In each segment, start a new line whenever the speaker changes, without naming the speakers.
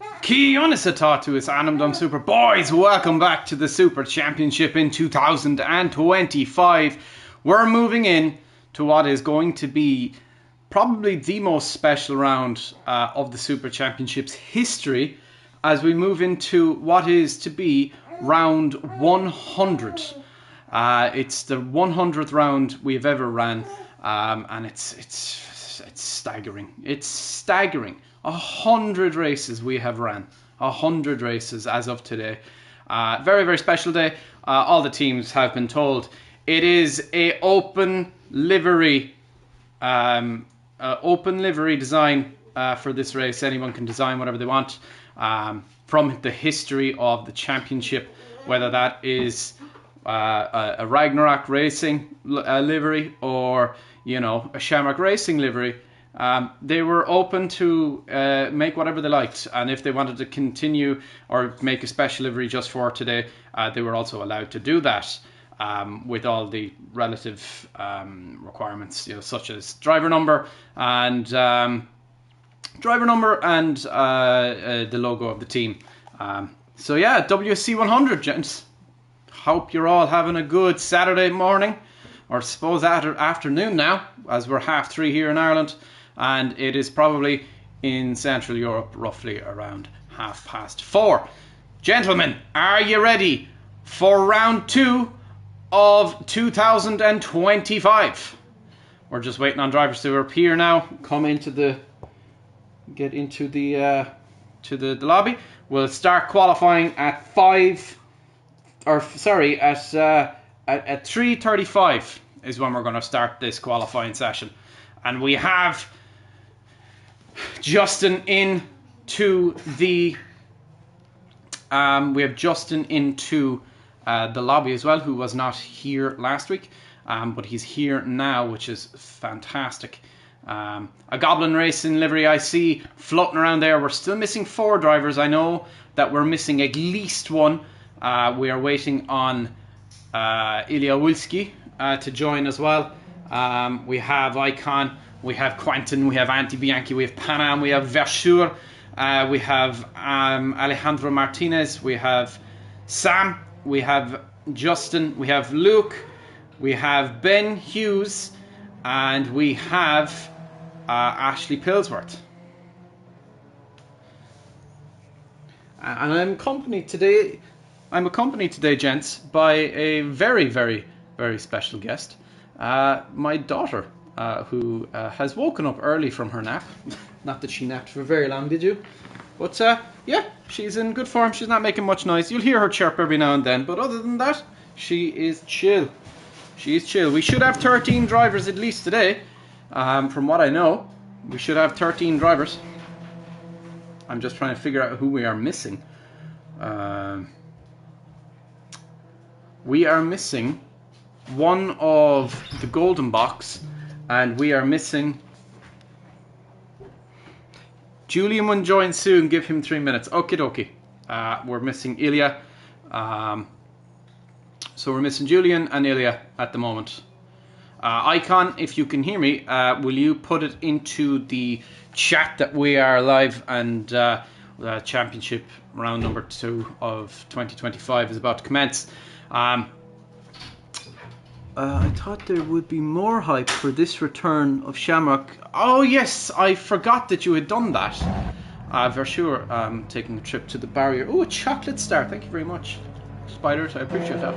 Kiyonisatatu Anam Dum Super. Boys, welcome back to the Super Championship in 2025. We're moving in to what is going to be probably the most special round of the Super Championship's history as we move into what is to be round 100. It's the 100th round we've ever ran, and it's staggering. It's staggering. 100 races we have ran. 100 races as of today. Very, very special day. All the teams have been told it is a open livery design for this race. Anyone can design whatever they want from the history of the championship, whether that is a Ragnarok Racing livery or, you know, a Shamrock Racing livery. They were open to make whatever they liked, and if they wanted to continue or make a special livery just for today, they were also allowed to do that with all the relative requirements, you know, such as driver number and the logo of the team. So yeah, WC 100, gents. Hope you're all having a good Saturday morning, or suppose afternoon now, as we're 3:30 here in Ireland. And it is probably in Central Europe roughly around 4:30. Gentlemen, are you ready for round 2 of 2025? We're just waiting on drivers to appear now. Get into the lobby. We'll start qualifying at 3:35 is when we're going to start this qualifying session. And we have Justin into the lobby as well, who was not here last week, but he's here now, which is fantastic. A Goblin Racing livery I see floating around there. We're still missing 4 drivers. I know that we're missing at least one. We are waiting on Ilya Wilski to join as well. We have Icon, we have Quentin, we have Anti Bianchi, we have Panam, we have Versure, we have Alejandro Martinez, we have Sam, we have Justin, we have Luke, we have Ben Hughes, and we have Ashley Pillsworth. And I'm accompanied today, gents, by a very, very, very special guest. My daughter, who has woken up early from her nap. Not that she napped for very long, did you? But yeah, she's in good form. She's not making much noise. You'll hear her chirp every now and then, but other than that, she is chill. She is chill. We should have 13 drivers at least today. From what I know, we should have 13 drivers. I'm just trying to figure out who we are missing. We are missing one of the golden box, and we are missing Julian. Will join soon. Give him 3 minutes. Okie dokie. We're missing Ilya. So we're missing Julian and Ilya at the moment. Icon, if you can hear me, will you put it into the chat that we are live and the championship round number 2 of 2025 is about to commence. I thought there would be more hype for this return of Shamrock. Oh yes, I forgot that you had done that. Versure, taking a trip to the barrier. Oh, a chocolate star, thank you very much. Spiders, I appreciate that.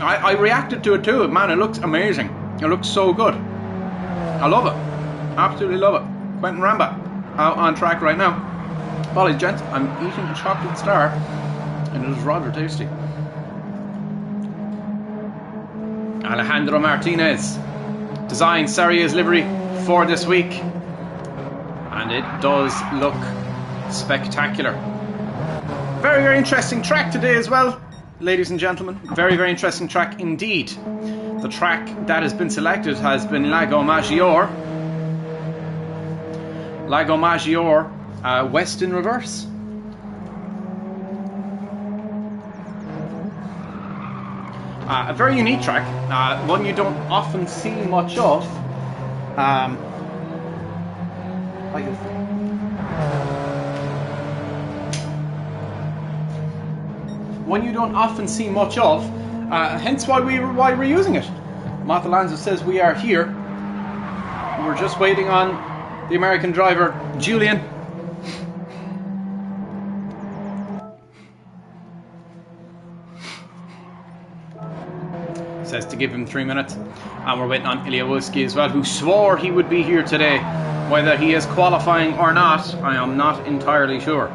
I reacted to it too, man, it looks amazing. It looks so good. I love it. Absolutely love it. Quentin Ramba, out on track right now. Polly, gents, I'm eating a chocolate star, and it is rather tasty. Alejandro Martinez designed Sarria's livery for this week, and it does look spectacular. Very, very interesting track today as well, ladies and gentlemen. Very, very interesting track indeed. The track that has been selected has been Lago Maggiore. Lago Maggiore, West in reverse. A very unique track, one you don't often see much of. one you don't often see much of, hence why we're using it. Matalanza says we are here. We're just waiting on the American driver, Julian. Says to give him 3 minutes. And we're waiting on Iliawowski as well, who swore he would be here today. Whether he is qualifying or not, I am not entirely sure.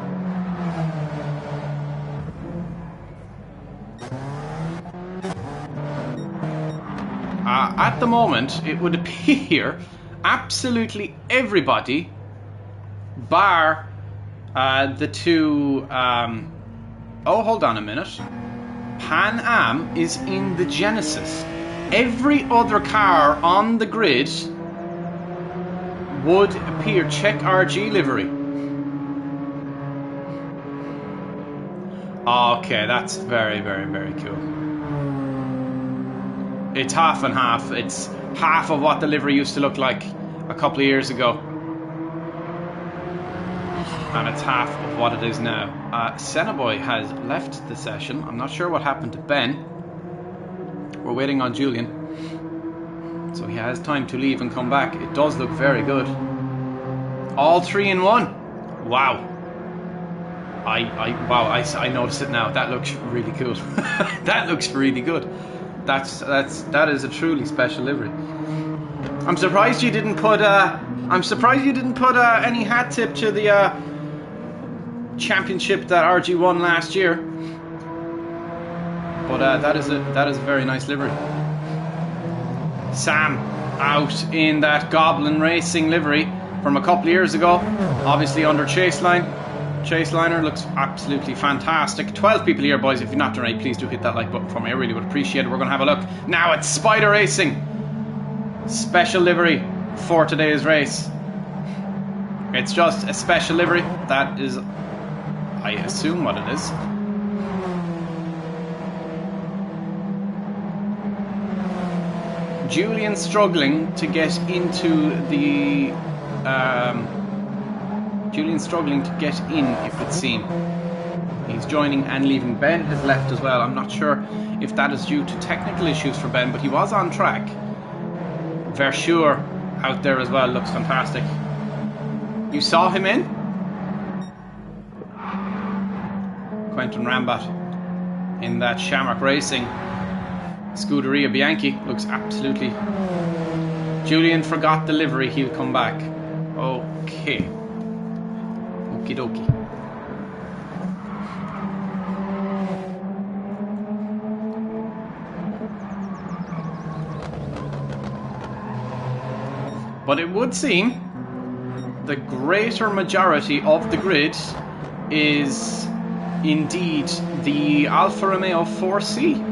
At the moment, it would appear absolutely everybody, bar the two... oh, hold on a minute. Pan Am is in the Genesis. Every other car on the grid would appear. Check RG livery. Okay, that's very, very, very cool. It's half and half. It's half of what the livery used to look like a couple of years ago. And it's half of what it is now. Sennaboy has left the session. I'm not sure what happened to Ben. We're waiting on Julian. So he has time to leave and come back. It does look very good. All 3 in 1. Wow. I notice it now. That looks really cool. That looks really good. That is a truly special livery. I'm surprised you didn't put any hat tip to the championship that RG won last year. But that is a very nice livery. Sam out in that Goblin Racing livery from a couple of years ago, obviously under Chaseline. Chaseliner looks absolutely fantastic. 12 people here, boys. If you're not doing it, please do hit that like button for me. I really would appreciate it. We're going to have a look now at Spider Racing. Special livery for today's race. It's just a special livery. That is, I assume, what it is. Julian struggling to get into the... Julian's struggling to get in, it would seem. He's joining and leaving. Ben has left as well. I'm not sure if that is due to technical issues for Ben, but he was on track. Versure out there as well. Looks fantastic. You saw him in? Quentin Rambat in that Shamrock Racing Scuderia Bianchi. Looks absolutely... Julian forgot the livery. He'll come back. Okay. Okie dokie. But it would seem the greater majority of the grid is indeed the Alfa Romeo 4C.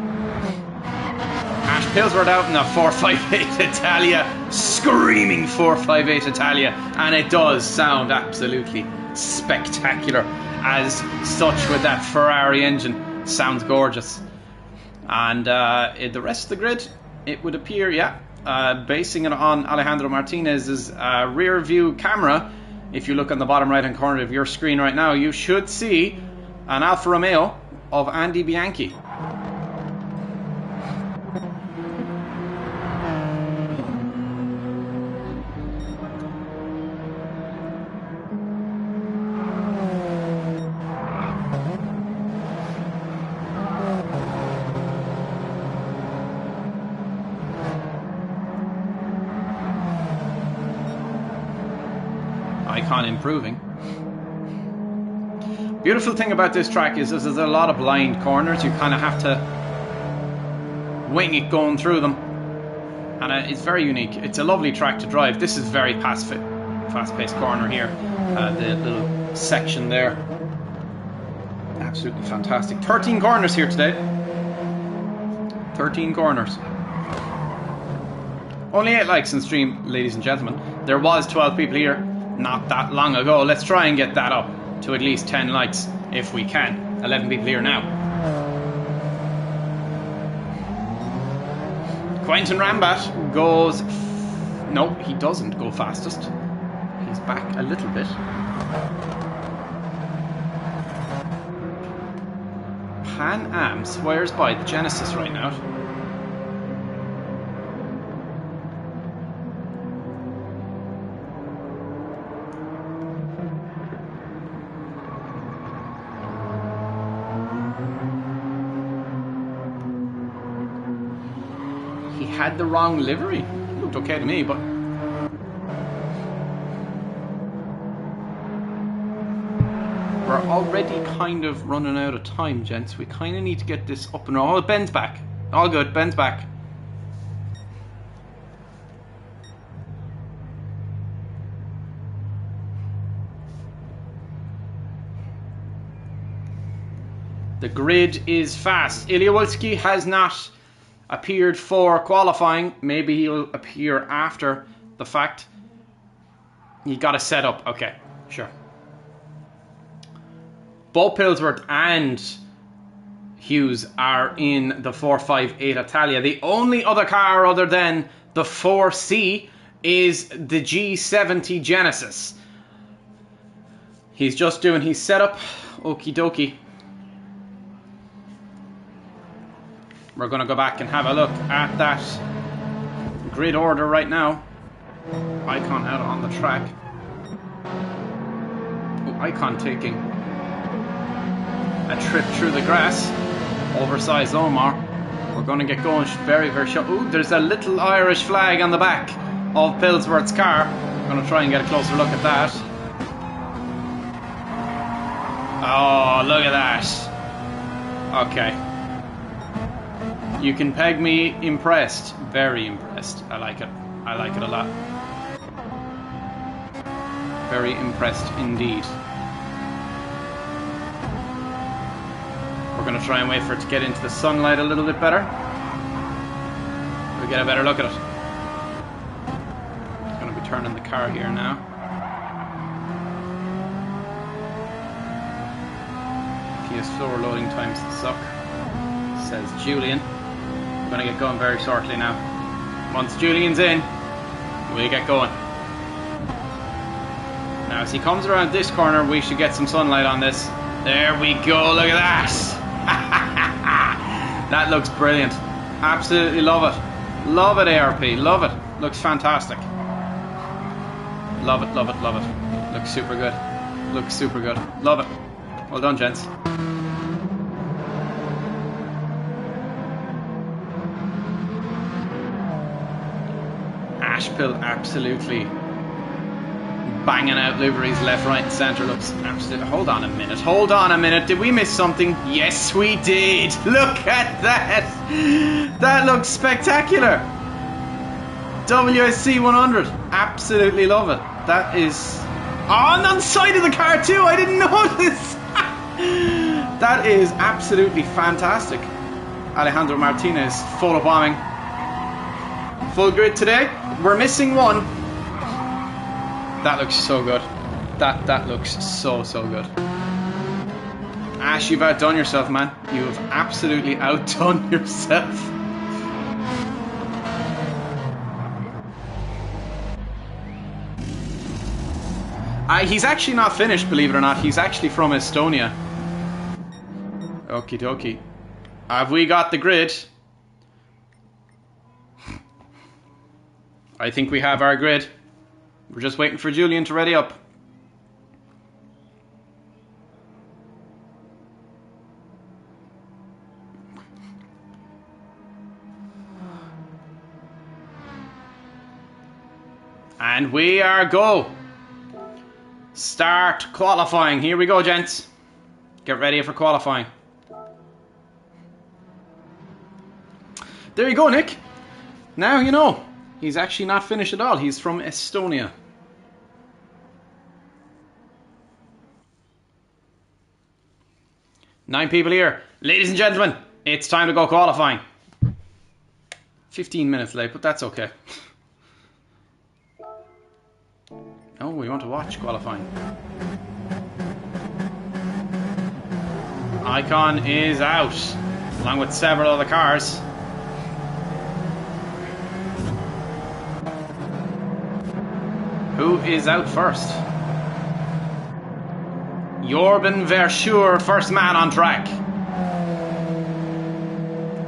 Ash Pillsworth out in the 458 Italia, screaming 458 Italia, and it does sound absolutely spectacular as such with that Ferrari engine. Sounds gorgeous. And the rest of the grid, it would appear, basing it on Alejandro Martinez's rear view camera. If you look on the bottom right hand corner of your screen right now, you should see an Alfa Romeo of Andy Bianchi. Icon improving. Beautiful thing about this track is there's a lot of blind corners. You kind of have to wing it going through them, and it's very unique. It's a lovely track to drive. This is very fast-paced corner here. The little section there, absolutely fantastic. 13 corners here today. 13 corners. Only 8 likes in stream, ladies and gentlemen. There was 12 people here not that long ago. Let's try and get that up to at least 10 likes if we can. 11 people here now. Quentin Rambat goes... No, he doesn't go fastest. He's back a little bit. Pan Am swears by the Genesis right now. He had the wrong livery. Looked okay to me, but... we're already kind of running out of time, gents. We kind of need to get this up and running. Oh, Ben's back. All good, Ben's back. The grid is fast. Ilyawolski has not appeared for qualifying. Maybe he'll appear after the fact. You got to set up. Okay, sure. Both Pillsworth and Hughes are in the 458 Italia. The only other car other than the 4C is the G70 Genesis. He's just doing his setup. Okie dokie. We're going to go back and have a look at that grid order right now. Icon out on the track. Oh, Icon taking a trip through the grass. Oversized Omar. We're going to get going very, very short. Ooh, there's a little Irish flag on the back of Pillsworth's car. I'm going to try and get a closer look at that. Oh, look at that. Okay. You can peg me impressed. Very impressed. I like it. I like it a lot. Very impressed indeed. We're going to try and wait for it to get into the sunlight a little bit better. We'll get a better look at it. I'm going to be turning the car here now. Kia's slower loading times suck, says Julian. We're going to get going very shortly now. Once Julian's in, we'll get going. Now as he comes around this corner, we should get some sunlight on this. There we go, look at that. That looks brilliant. Absolutely love it. Love it, ARP, love it. Looks fantastic. Love it, love it, love it. Looks super good. Looks super good. Love it. Well done, gents. Ashpill absolutely banging out liveries left, right and centre. Looks absolutely... Hold on a minute. Hold on a minute. Did we miss something? Yes, we did. Look at that. That looks spectacular. WSC 100. Absolutely love it. That is... on the side of the car too. I didn't notice. That is absolutely fantastic. Alejandro Martinez photobombing. Full grid today. We're missing one. That looks so good. That looks so good. Ash, you've outdone yourself, man. You have absolutely outdone yourself. He's actually not finished, believe it or not. He's actually from Estonia. Okie dokie. Have we got the grid? I think we have our grid. We're just waiting for Julian to ready up. And we are go. Start qualifying. Here we go, gents. Get ready for qualifying. There you go, Nick. Now you know. He's actually not finished at all. He's from Estonia. Nine people here. Ladies and gentlemen, it's time to go qualifying. 15 minutes late, but that's okay. Oh, we want to watch qualifying. Icon is out, along with several other cars. Who is out first? Jorben Verschuur, first man on track.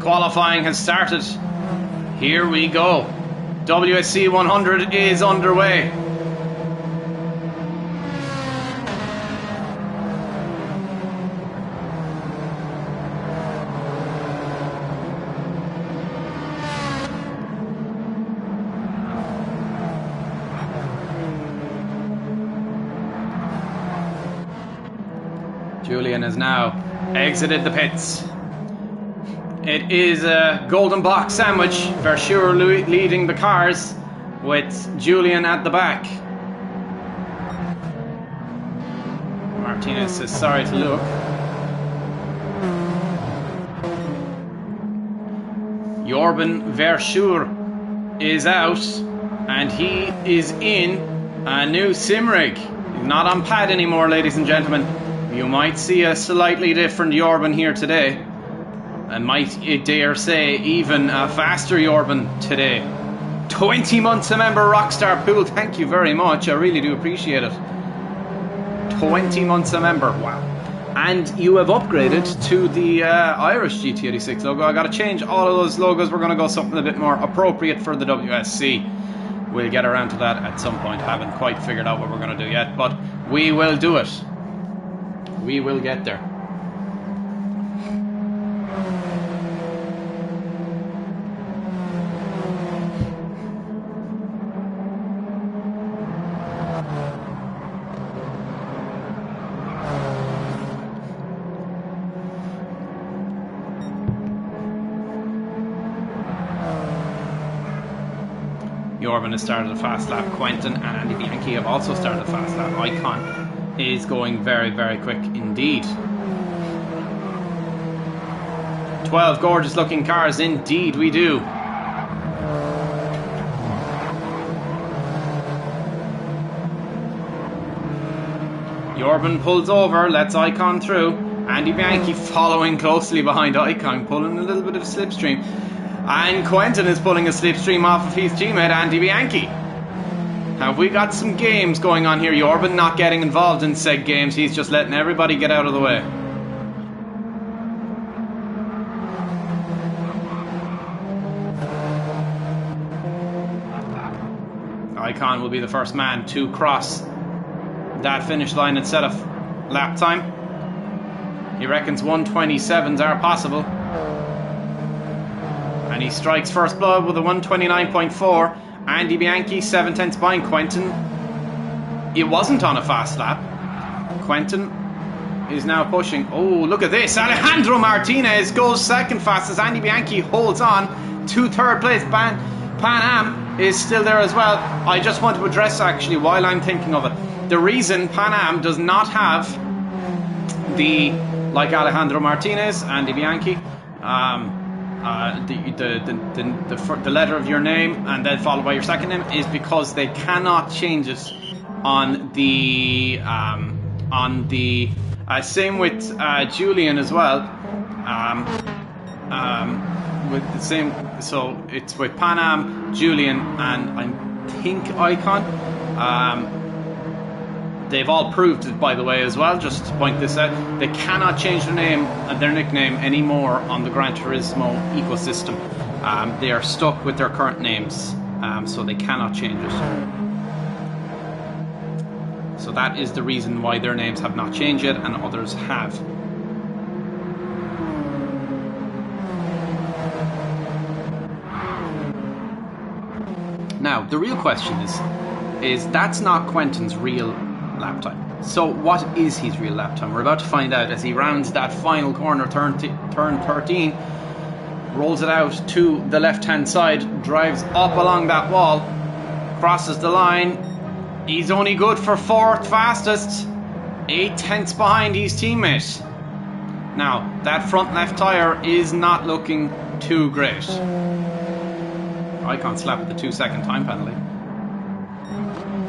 Qualifying has started. Here we go. WSC 100 is underway. Julian has now exited the pits. It is a golden box sandwich. Verschuur leading the cars with Julian at the back. Martinez says sorry to look. Jorben Verschuur is out and he is in a new sim rig. He's not on pad anymore, ladies and gentlemen. You might see a slightly different Jorben here today. I might dare say even a faster Jorben today. 20 months a member, Rockstar Pool. Thank you very much. I really do appreciate it. 20 months a member. Wow. And you have upgraded to the Irish GT86 logo. I got to change all of those logos. We're going to go something a bit more appropriate for the WSC. We'll get around to that at some point. Haven't quite figured out what we're going to do yet, but we will do it. We will get there. Jorben has started a fast lap. Quentin and Andy Bianchi have also started a fast lap. Icon is going very, very quick indeed. 12 gorgeous looking cars, indeed we do. Jorben pulls over, lets Icon through. Andy Bianchi following closely behind Icon, pulling a little bit of a slipstream. And Quentin is pulling a slipstream off of his teammate Andy Bianchi. Have we got some games going on here? Jorben not getting involved in said games. He's just letting everybody get out of the way. Icon will be the first man to cross that finish line and set a lap time. He reckons 127s are possible. And he strikes first blood with a 129.4. Andy Bianchi 7/10 behind Quentin. It wasn't on a fast lap. Quentin is now pushing. Oh, look at this. Alejandro Martinez goes second fastest. Andy Bianchi holds on to third place. Pan Am is still there as well. I just want to address actually while I'm thinking of it. The reason Pan Am does not have the, like Alejandro Martinez, Andy Bianchi, the letter of your name and then followed by your second name is because they cannot change it on the same with Julian as well, with the same, so it's with Pan Am, Julian and I think Icon. They've all proved it, by the way, as well, just to point this out. They cannot change their name and their nickname anymore on the Gran Turismo ecosystem. They are stuck with their current names, so they cannot change it. So that is the reason why their names have not changed yet and others have. Now, the real question is that's not Quentin's real lap time. So what is his real lap time? We're about to find out as he rounds that final corner, turn 13, rolls it out to the left hand side, drives up along that wall, crosses the line. He's only good for fourth fastest, 8/10 behind his teammate. Now that front left tyre is not looking too great. Icon slapped the 2-second time penalty.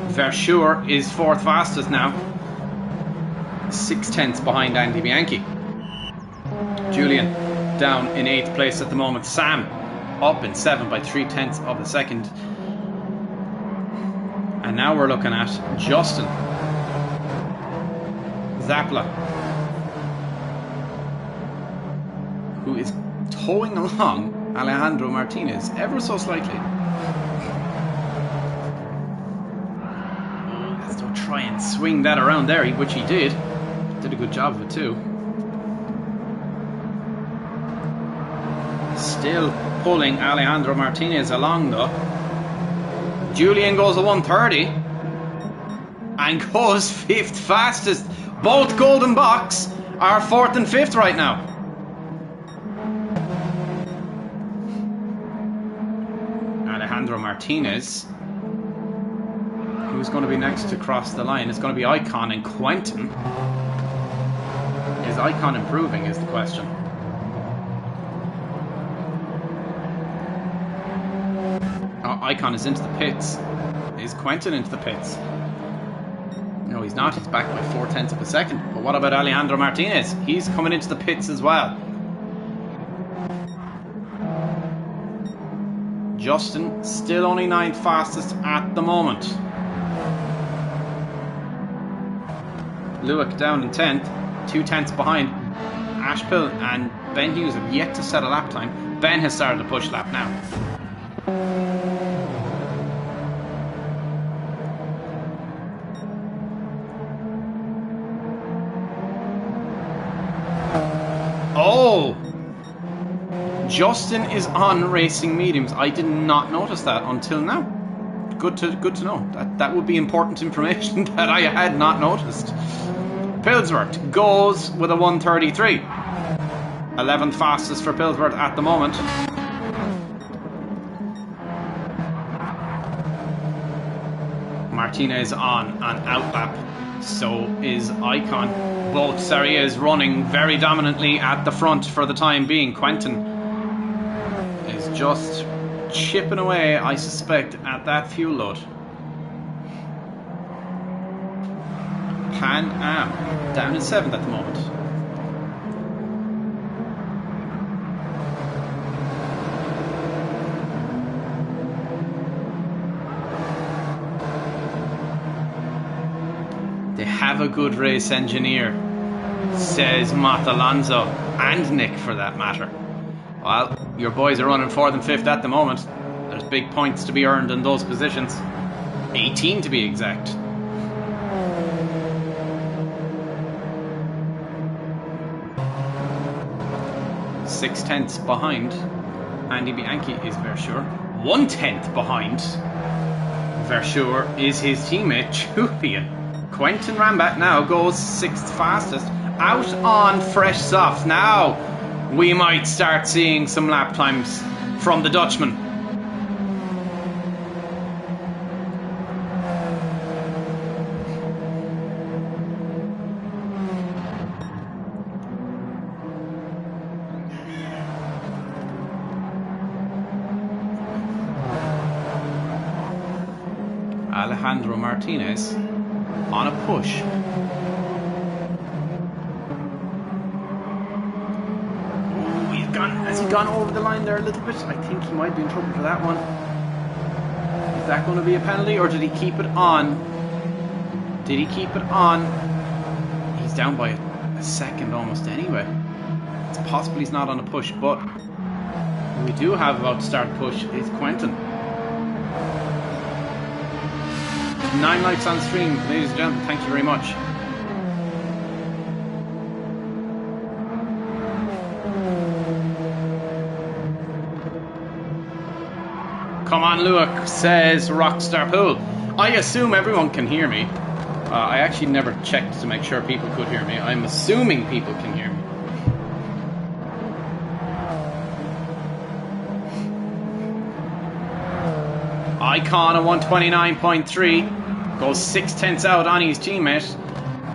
Verschuur is fourth fastest now, 6/10 behind Andy Bianchi. Julian down in 8th place at the moment. Sam up in 7 by 3/10 of a second. And now we're looking at Justin Zapla, who is towing along Alejandro Martinez ever so slightly. Let's don't try and swing that around there, which he did. Did a good job of it too. Still pulling Alejandro Martinez along though. Julian goes a 130 and goes 5th fastest. Both golden box are 4th and 5th right now. Alejandro Martinez. Who's going to be next to cross the line? It's going to be Icon and Quentin. Is Icon improving is the question. Oh, Icon is into the pits. Is Quentin into the pits? No, he's not. He's back by 4/10 of a second. But what about Alejandro Martinez? He's coming into the pits as well. Justin still only 9th fastest at the moment. Lewick down in 10th, 2/10 behind. Ashpill and Ben Hughes have yet to set a lap time. Ben has started a push lap now. Oh! Justin is on racing mediums. I did not notice that until now. Good to know. That would be important information that I had not noticed. Pillsworth goes with a 133. 11th fastest for Pillsworth at the moment. Martinez on an outlap. So is Icon. Both Sarrias running very dominantly at the front for the time being. Quentin is just chipping away, I suspect, at that fuel load. Pan Am down in 7th at the moment. They have a good race engineer, says Matt Alonso, and Nick for that matter. Well, your boys are running 4th and 5th at the moment. There's big points to be earned in those positions. 18 to be exact. Six tenths behind Andy Bianchi is Versure. 1/10 behind Versure is his teammate Julian. Quentin Rambat now goes 6th fastest. Out on fresh soft. Now we might start seeing some lap times from the Dutchman. Alejandro Martinez on a push. Has he gone over the line there a little bit? I think he might be in trouble for that one. Is that going to be a penalty, or did he keep it on? Did he keep it on? He's down by a second almost anyway. It's possible he's not on a push, but we do have about to start push is Quentin. 9 likes on stream, ladies and gentlemen, thank you very much. Come on, Luke, says Rockstar Pool. I assume everyone can hear me. I actually never checked to make sure people could hear me. I'm assuming people can hear me. Icon at 129.3 goes 6/10 out on his teammate,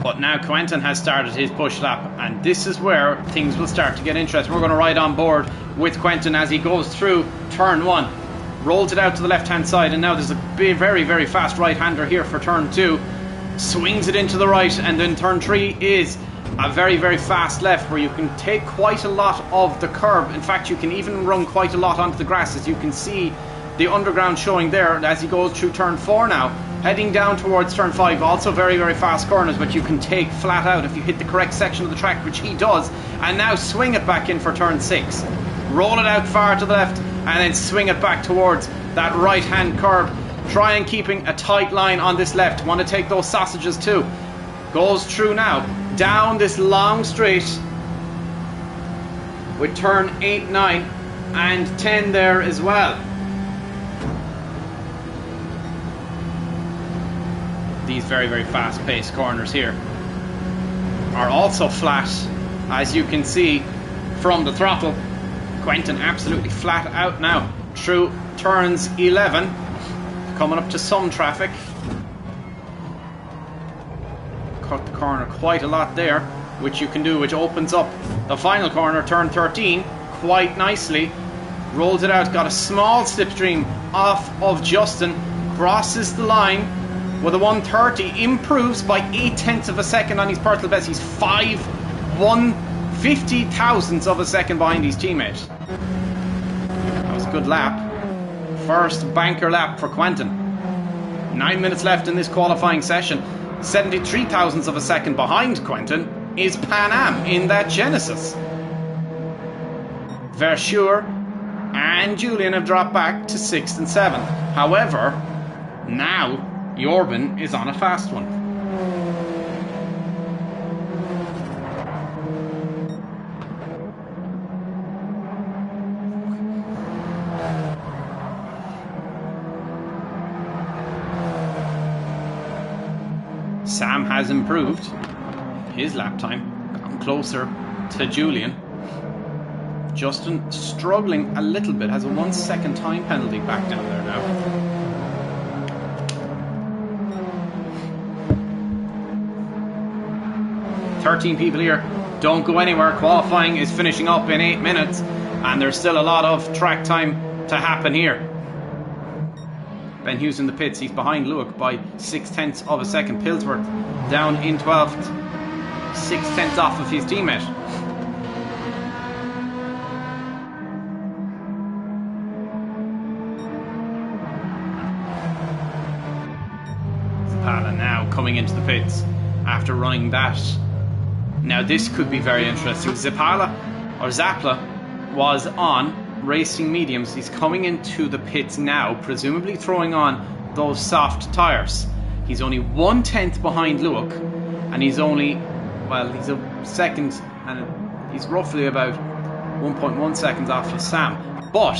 but now Quentin has started his push lap, and this is where things will start to get interesting. We're going to ride on board with Quentin as he goes through turn 1, rolls it out to the left hand side, and now there's a very, very fast right hander here for turn 2, swings it into the right, and then turn 3 is a very, very fast left where you can take quite a lot of the curb. In fact, you can even run quite a lot onto the grass, as you can see the underground showing there as he goes through turn 4 now, heading down towards turn 5. Also very, very fast corners, but you can take flat out if you hit the correct section of the track, which he does, and now swing it back in for turn 6. roll it out far to the left, and then swing it back towards that right-hand curb. Try and keeping a tight line on this left. Want to take those sausages too. Goes through now, down this long straight with turn 8, 9 and 10 there as well. These very, very fast-paced corners here are also flat, as you can see from the throttle. Quentin absolutely flat out now through turns 11, coming up to some traffic. Cut the corner quite a lot there, which you can do, which opens up the final corner, turn 13, quite nicely. Rolls it out, got a small slipstream off of Justin, crosses the line with a 130, improves by 0.8 of a second on his personal best. He's 1/50,000th of a second behind his teammate. That was a good lap. First banker lap for Quentin. 9 minutes left in this qualifying session. 73,000ths of a second behind Quentin is Pan Am in that Genesis. Verschure and Julian have dropped back to 6th and 7th. However, now Jorben is on a fast one. Sam has improved his lap time, gotten closer to Julian. Justin struggling a little bit, has a 1 second time penalty back down there now. "13 people here, don't go anywhere." Qualifying is finishing up in 8 minutes, and there's still a lot of track time to happen here. Ben Hughes in the pits, he's behind Lewick by 0.6 of a second. Pillsworth down in 12th, 0.6 off of his teammate. Zappala now coming into the pits after running that. Now this could be very interesting. Zappala was on racing mediums. He's coming into the pits now, presumably throwing on those soft tyres. He's only 1/10 behind Lewick, and he's only, well, he's a second, and he's roughly about 1.1 seconds off of Sam. But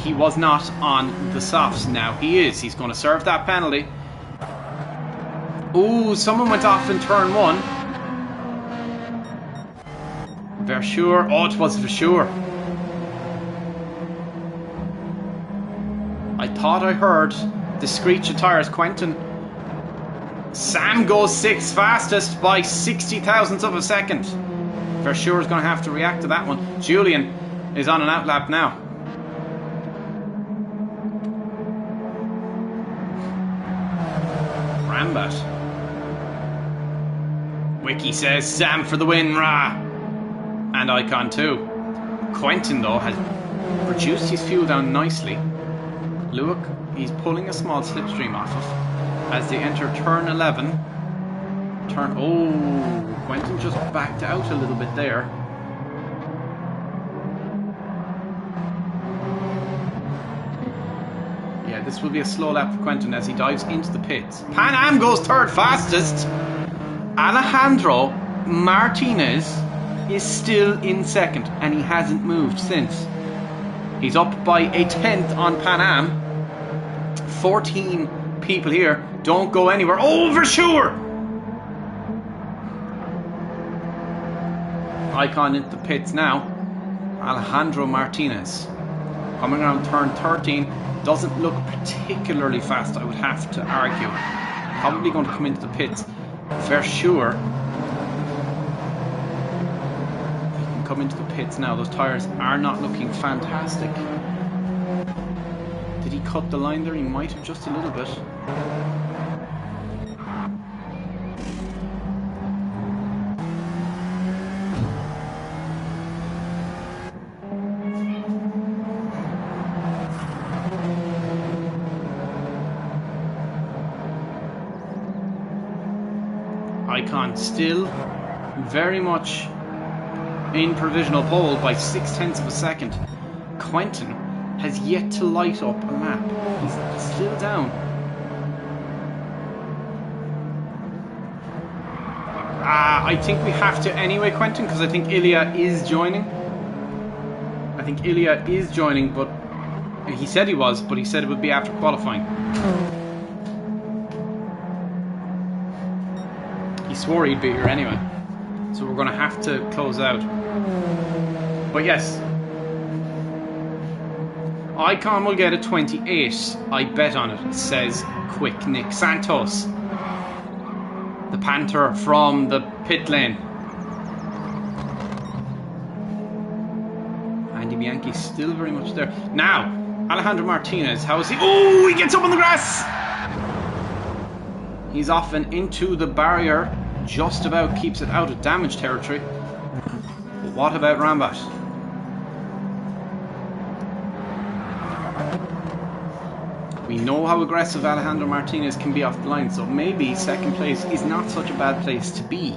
he was not on the softs. Now he is. He's going to serve that penalty. Ooh, someone went off in turn 1. Verschure. Oh, it was Verschure. I thought I heard the screech of tyres. Quentin. Sam goes 6th fastest by 60,000ths of a second. Verschure is going to have to react to that one. Julian is on an outlap now. Rambat. Wiki says Sam for the win, rah! And Icon too. Quentin though has reduced his fuel down nicely. Lewick, he's pulling a small slipstream off of as they enter turn 11. Quentin just backed out a little bit there. Yeah, this will be a slow lap for Quentin as he dives into the pits. Pan Am goes 3rd fastest. Alejandro Martinez is still in 2nd, and he hasn't moved since. He's up by 0.1 on Pan Am. 14 people here. Don't go anywhere. Oh, Verschure! Icon into the pits now. Alejandro Martinez. Coming around turn 13. Doesn't look particularly fast, I would have to argue. Probably going to come into the pits. Verschure. He can come into the pits now. Those tyres are not looking fantastic. Did he cut the line there? He might have just a little bit. Icon still very much in provisional pole by 0.6 of a second. Quentin has yet to light up a lap. He's still down. I think we have to anyway, Quentin, because I think Ilya is joining. But he said he was, but he said it would be after qualifying. He swore he'd be here anyway. So we're going to have to close out. But yes. Icon will get a 28. I bet on it, says Quick Nick Santos. The Panther from the pit lane. Andy Bianchi's still very much there. Now, Alejandro Martinez, how is he? Oh, he gets up on the grass! He's off and into the barrier. Just about keeps it out of damage territory. But what about Rambat? We know how aggressive Alejandro Martinez can be off the line, so maybe second place is not such a bad place to be.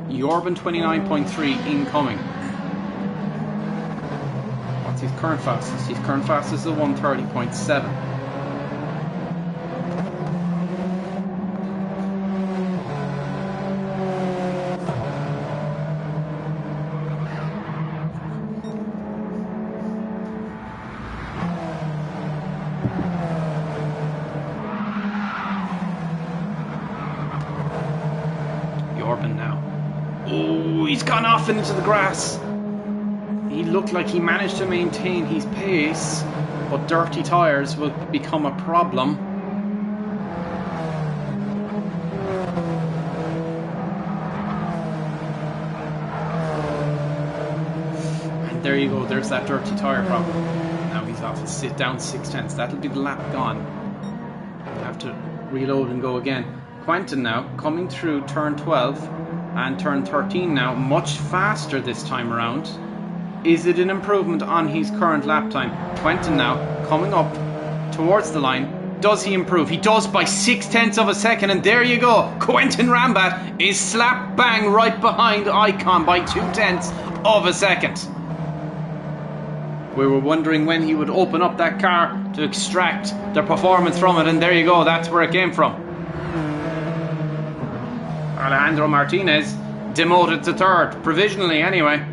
Jorben 29.3 incoming. What's his current fastest? His current fastest is a 130.7. He's gone off into the grass. He looked like he managed to maintain his pace, but dirty tyres will become a problem. And there you go, there's that dirty tyre problem. Now he's off, sit down 0.6. That'll be the lap gone. We'll have to reload and go again. Quentin now coming through turn 12 and turn 13 now, much faster this time around. Is it an improvement on his current lap time? Quentin now coming up towards the line. Does he improve? He does by 0.6 of a second, and there you go. Quentin Rambat is slap bang right behind Icon by 0.2 of a second. We were wondering when he would open up that car to extract the performance from it, and there you go, that's where it came from. Alejandro Martinez demoted to third, provisionally anyway.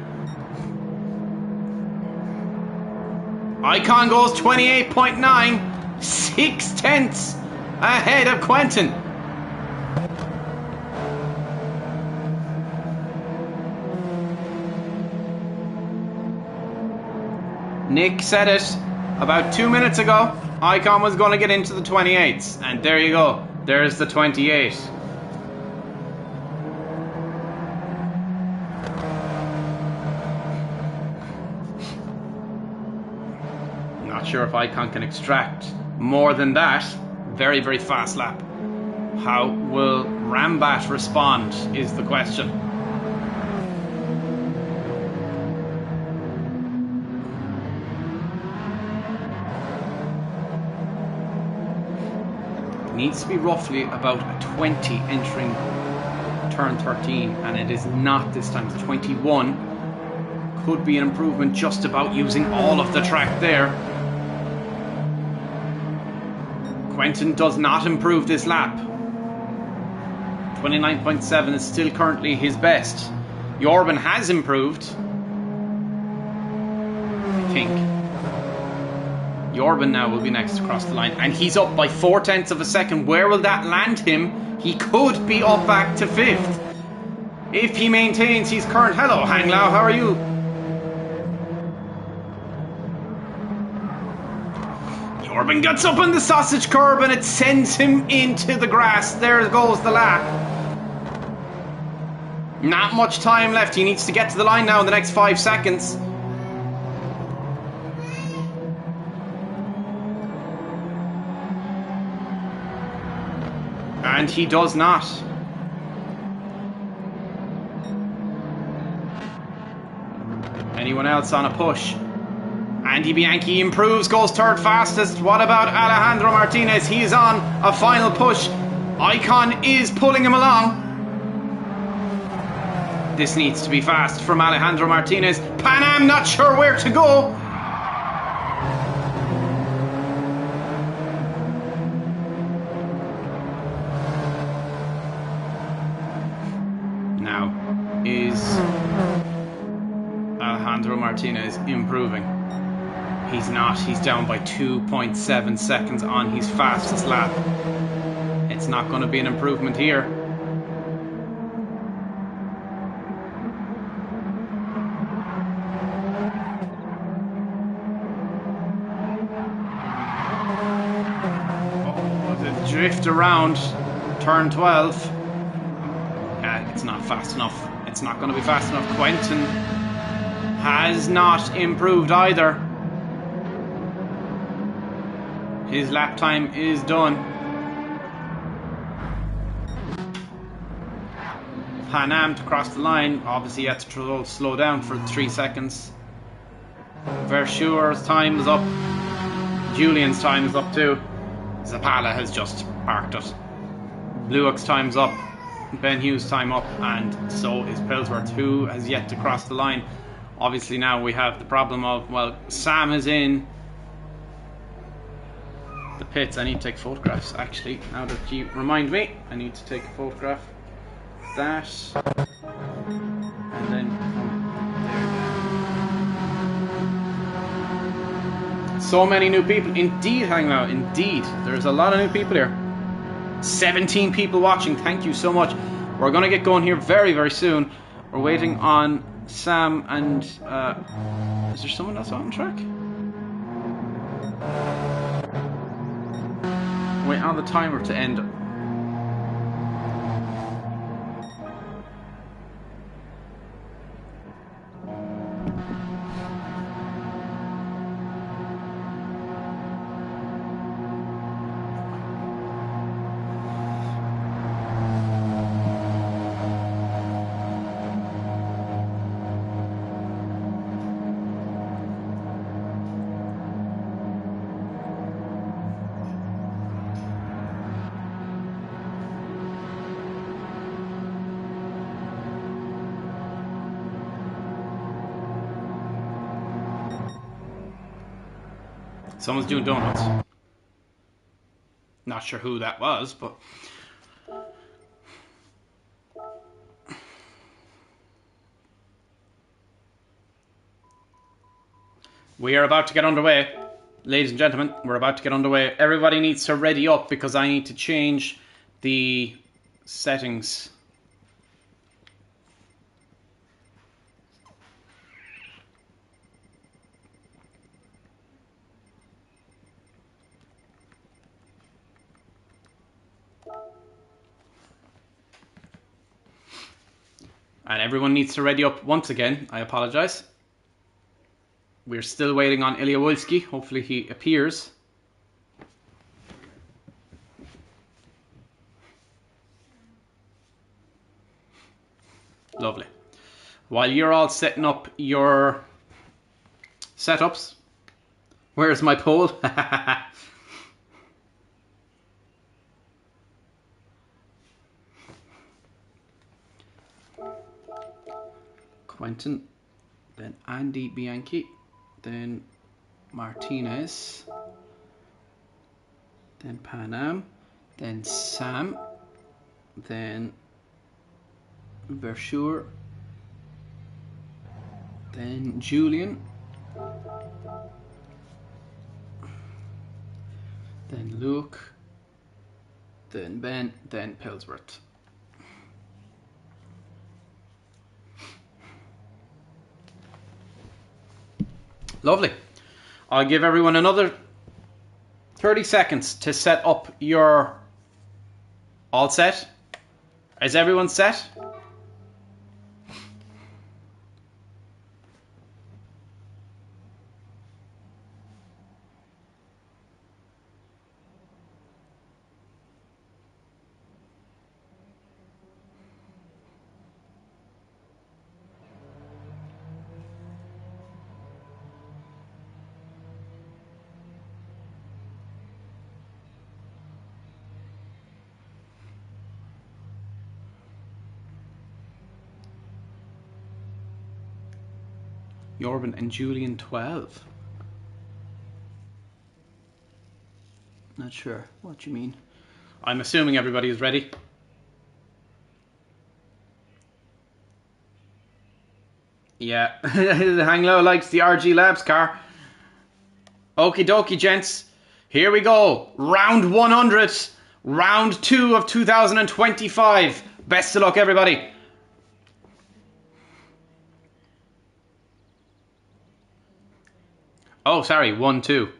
Icon goes 28.9, 0.6 ahead of Quentin. Nick said it about 2 minutes ago. Icon was going to get into the 28s, and there you go. There's the 28. Not sure if Icon can extract more than that. Very, very fast lap. How will Rambat respond is the question. It needs to be roughly about a 20 entering turn 13, and it is not this time. It's 21. Could be an improvement just about using all of the track there. Quentin does not improve this lap. 29.7 is still currently his best. Jorben has improved, I think. Jorben now will be next across the line, and he's up by 0.4 of a second. Where will that land him? He could be up back to 5th if he maintains his current. Hello, Hanglao, how are you? Jorben gets up on the sausage curb and it sends him into the grass. There goes the lap. Not much time left. He needs to get to the line now in the next 5 seconds. And he does not. Anyone else on a push? Andy Bianchi improves, goes third fastest. What about Alejandro Martinez? He's on a final push. Icon is pulling him along. This needs to be fast from Alejandro Martinez. Pan Am not sure where to go. Now, is Alejandro Martinez improving? He's not. He's down by 2.7 seconds on his fastest lap. It's not going to be an improvement here. Oh, the drift around turn 12. It's not fast enough. It's not going to be fast enough. Quentin has not improved either. His lap time is done. Pan Am to cross the line. Obviously, he had to slow down for 3 seconds. Verschuur's time is up. Julian's time is up too. Zapala has just parked it. Bluick's time's up. Ben Hughes' time up, and so is Pillsworth, who has yet to cross the line. Obviously now we have the problem of, well, Sam is in the pits. I need to take photographs, actually. Now that you remind me, I need to take a photograph of that. And then there. So many new people. Indeed, hanging out. Indeed. There's a lot of new people here. 17 people watching. Thank you so much. We're going to get going here very, very soon. We're waiting on Sam and... is there someone else on track? Wait on the timer to end. Someone's doing donuts. Not sure who that was, but... we are about to get underway. Ladies and gentlemen, we're about to get underway. Everybody needs to ready up because I need to change the settings. And everyone needs to ready up once again. I apologize. We're still waiting on Ilya Wolski. Hopefully he appears. Lovely. While you're all setting up your setups, where's my poll? Quentin, then Andy Bianchi, then Martinez, then Pan Am, then Sam, then Verschuur, then Julian, then Luke, then Ben, then Pillsworth. Lovely. I'll give everyone another 30 seconds to set up your... All set? Is everyone set? Jorben and Julian 12. Not sure what you mean. I'm assuming everybody is ready. Yeah, Hang Low likes the RG Labs car. Okie dokie, gents. Here we go. Round 100. Round 2 of 2025. Best of luck, everybody. Oh, sorry. 1-2.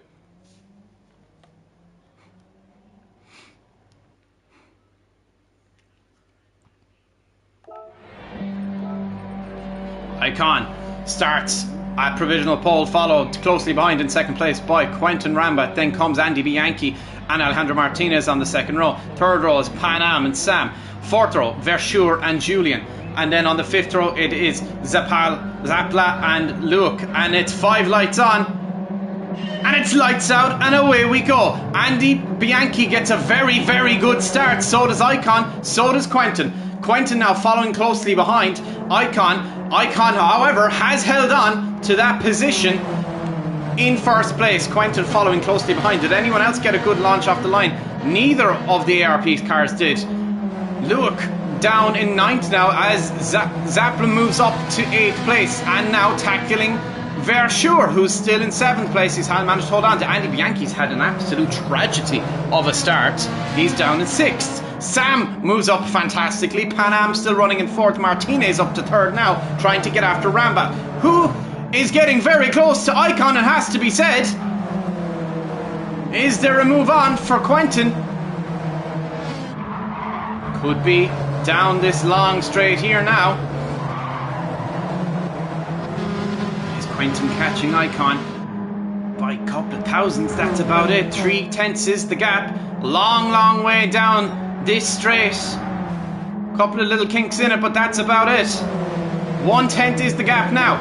Icon starts at provisional pole, followed closely behind in second place by Quentin Rambat. Then comes Andy Bianchi and Alejandro Martinez on the second row. Third row is Pan Am and Sam. Fourth row, Verschure and Julian. And then on the fifth row, it is Zapla and Luke. And it's 5 lights on. And it's lights out, and away we go. Andy Bianchi gets a very, very good start. So does Icon, so does Quentin. Quentin now following closely behind Icon. Icon, however, has held on to that position in first place. Quentin following closely behind. Did anyone else get a good launch off the line? Neither of the ARP cars did. Luke down in 9th now as Zapla moves up to 8th place, and now tackling Verschure, who's still in 7th place. He's managed to hold on to Andy Bianchi's had an absolute tragedy of a start. He's down in 6th. Sam moves up fantastically. Pan Am still running in 4th. Martinez up to 3rd now, trying to get after Rambat, who is getting very close to Icon, it has to be said. Is there a move on for Quentin? Could be down this long straight here now. Is Quentin catching Icon? By a couple of thousandths, that's about it. 3/10 is the gap. Long way down this straight. Couple of little kinks in it, but that's about it. 1/10 is the gap now.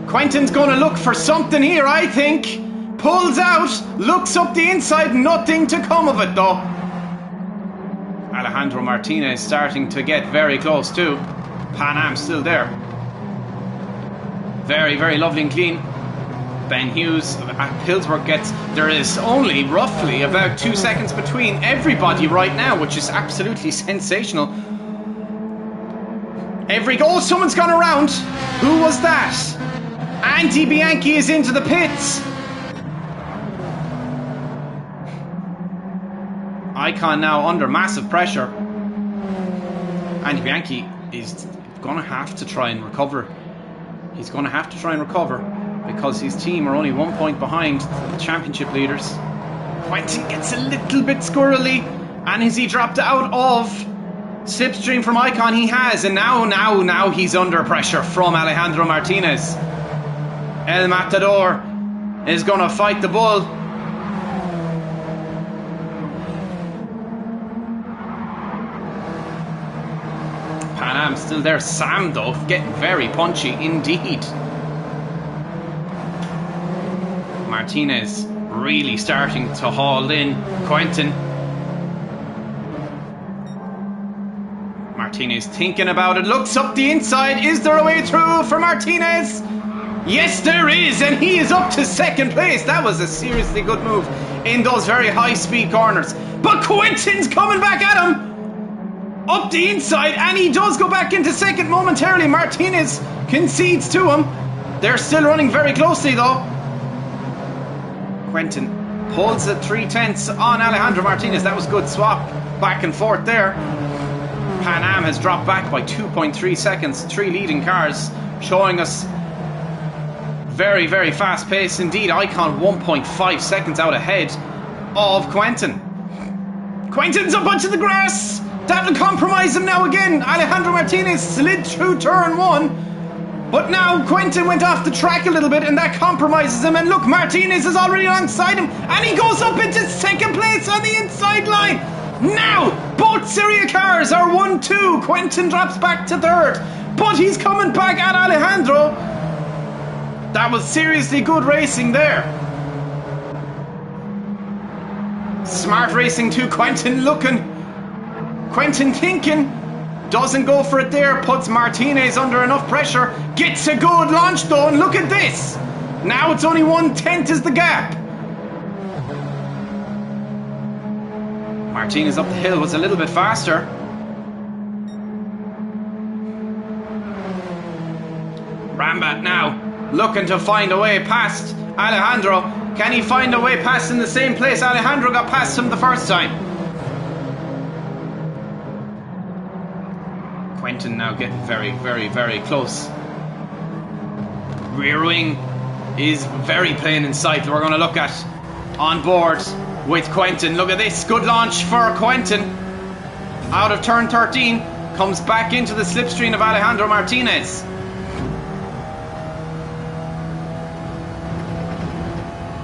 Quentin's going to look for something here, I think. Pulls out, looks up the inside, nothing to come of it though. Alejandro Martinez starting to get very close too. Pan Am still there. Very, very lovely and clean. Ben Hughes at Hillsborough gets... There is only roughly about 2 seconds between everybody right now, which is absolutely sensational. Oh, someone's gone around. Who was that? Andy Bianchi is into the pits. Icon now under massive pressure. Andy Bianchi is going to have to try and recover. He's going to have to try and recover because his team are only 1 point behind the championship leaders. Quentin gets a little bit squirrely, and has he dropped out of slipstream from Icon? He has, and now he's under pressure from Alejandro Martinez. El Matador is going to fight the bull. Pan Am still there. Sam though getting very punchy indeed. Martinez really starting to haul in Quentin. Martinez thinking about it, looks up the inside. Is there a way through for Martinez? Yes, there is, and he is up to 2nd place. That was a seriously good move in those very high speed corners. But Quentin's coming back at him up the inside, and he does go back into 2nd momentarily. Martinez concedes to him. They're still running very closely though. Quentin pulls at 3/10 on Alejandro Martinez. That was good swap back and forth there. Pan Am has dropped back by 2.3 seconds. 3 leading cars showing us very, very fast pace indeed. Icon 1.5 seconds out ahead of Quentin. Quentin's up onto the grass. That'll compromise him now again. Alejandro Martinez slid through turn 1. But now Quentin went off the track a little bit, and that compromises him. And look, Martinez is already alongside him, and he goes up into 2nd place on the inside line. Now, both Syria cars are 1-2. Quentin drops back to 3rd, but he's coming back at Alejandro. That was seriously good racing there. Smart racing too. Quentin looking. Quentin thinking. Doesn't go for it there. Puts Martinez under enough pressure. Gets a good launch though, and look at this. Now it's only 1/10 is the gap. Martinez up the hill was a little bit faster. Rambat now looking to find a way past Alejandro. Can he find a way past in the same place Alejandro got past him the first time? Quentin now getting very, very, very close. Rear wing is very plain in sight. We're going to look at on board with Quentin. Look at this, good launch for Quentin. Out of turn 13, comes back into the slipstream of Alejandro Martinez.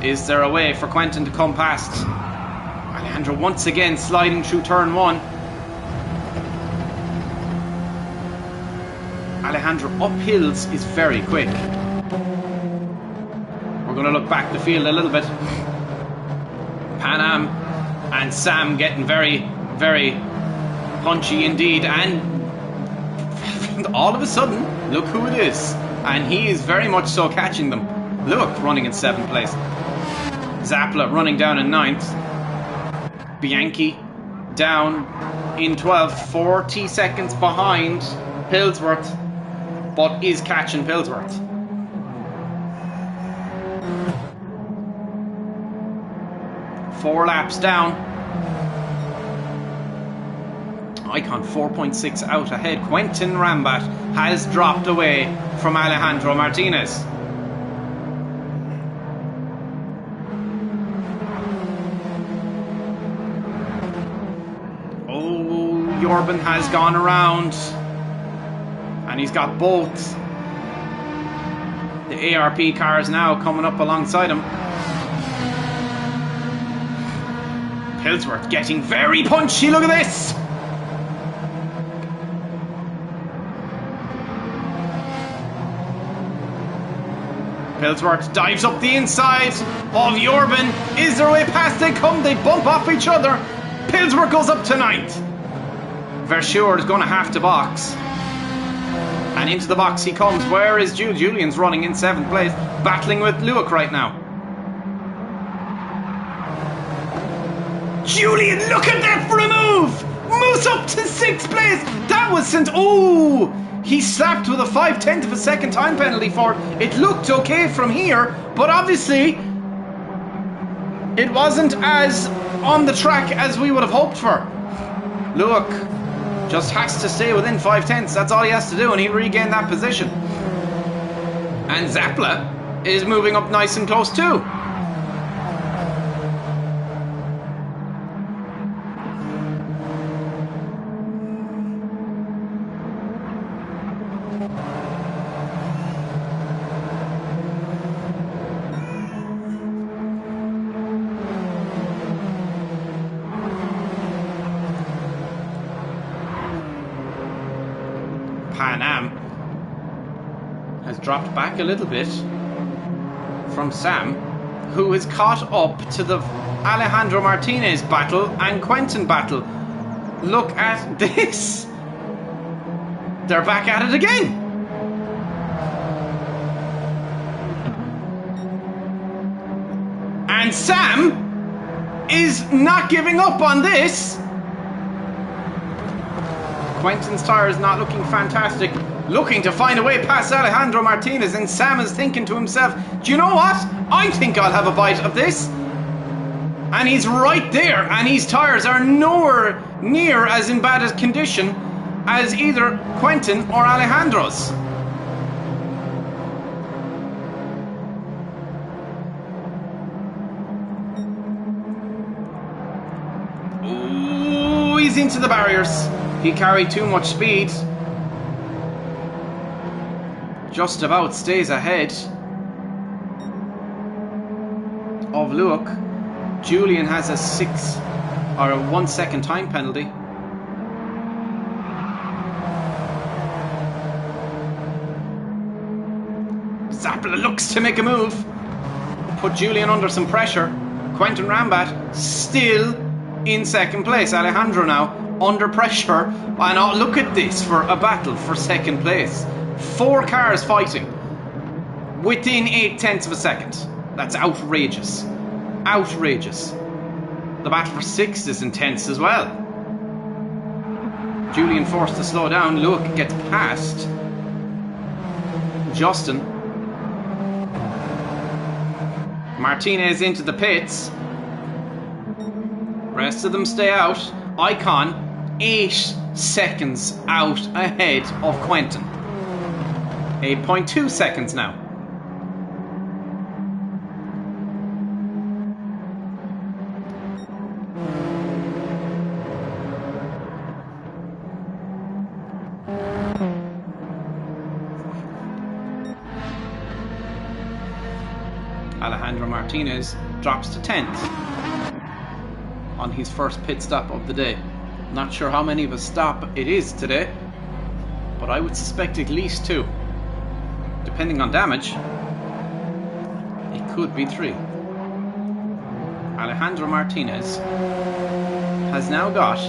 Is there a way for Quentin to come past? Alejandro once again sliding through turn 1. Alejandro up hills is very quick. We're going to look back the field a little bit. Pan Am and Sam getting very, very punchy indeed. And all of a sudden, look who it is. And he is very much so catching them. Look, running in 7th place. Zappla running down in 9th. Bianchi down in 12th. 40 seconds behind Pillsworth, but is catching Pillsworth. Four laps down. Icon 4.6 out ahead. Quentin Rambat has dropped away from Alejandro Martinez. Jorben has gone around and he's got both the ARP cars now coming up alongside him. Pillsworth getting very punchy, look at this! Pillsworth dives up the inside of Jorben. Is there a way past? They come, they bump off each other. Pillsworth goes up to 9th. Verschoor is going to have to box. And into the box he comes. Where is Jules? Julian's running in 7th place, battling with Luik right now. Julian, look at that for a move! Moves up to 6th place. That was sent. Oh, he slapped with a 5/10 of a second time penalty for it. It looked okay from here, but obviously it wasn't as on the track as we would have hoped for. Luik just has to stay within 5/10. That's all he has to do, and he'll regain that position. And Zappla is moving up nice and close too. Pan Am has dropped back a little bit from Sam, who has caught up to the Alejandro Martinez battle and Quentin battle. Look at this. They're back at it again. And Sam is not giving up on this. Quentin's tyre is not looking fantastic. Looking to find a way past Alejandro Martinez, and Sam is thinking to himself, do you know what? I think I'll have a bite of this. And he's right there, and his tyres are nowhere near as in bad a condition as either Quentin or Alejandro's. Oh, he's into the barriers. He carried too much speed. Just about stays ahead of Luik. Julian has a 1 second time penalty. Zappla looks to make a move. Put Julian under some pressure. Quentin Rambat still in 2nd place. Alejandro now under pressure. And look at this for a battle for second place. 4 cars fighting within 0.8 of a second. That's outrageous. Outrageous. The battle for 6th is intense as well. Julian forced to slow down. Luke gets past Justin. Martinez into the pits. Rest of them stay out. Icon 8 seconds out ahead of Quentin. 8.2 seconds now. Alejandro Martinez drops to 10th on his first pit stop of the day. Not sure how many of a stop it is today, but I would suspect at least 2. Depending on damage, it could be 3. Alejandro Martinez has now got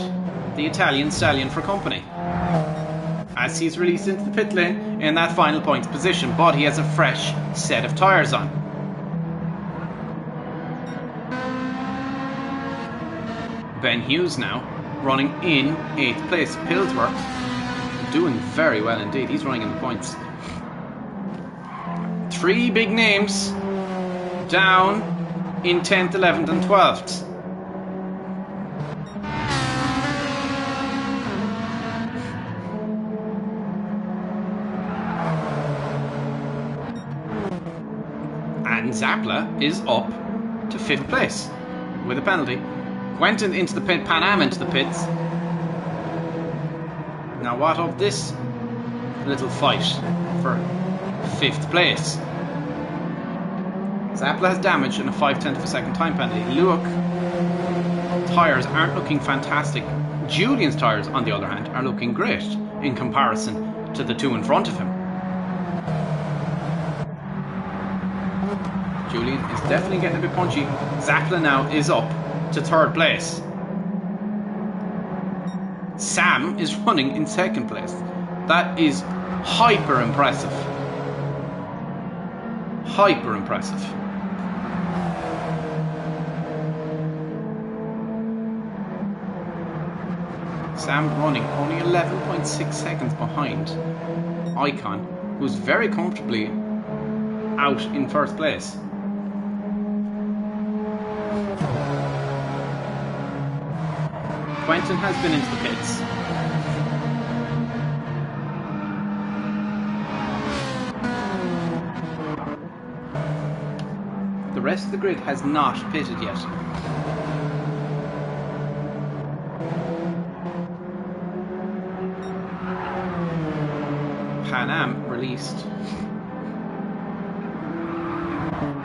the Italian stallion for company as he's released into the pit lane in that final points position, but he has a fresh set of tyres on. Ben Hughes now running in 8th place. Pillsworth doing very well indeed. He's running in the points. 3 big names down in 10th, 11th and 12th. And Zappla is up to 5th place with a penalty. Quentin into the pit, Pan Am into the pits. Now what of this little fight for 5th place? Zappla has damage and a 5/10 of a second time penalty. Luke tyres aren't looking fantastic. Julian's tyres, on the other hand, are looking great in comparison to the 2 in front of him. Julian is definitely getting a bit punchy. Zappla now is up to 3rd place. Sam is running in 2nd place. That is hyper impressive. Hyper impressive. Sam running only 11.6 seconds behind Icon, who's very comfortably out in 1st place. Quentin has been into the pits. The rest of the grid has not pitted yet. Pan Am released.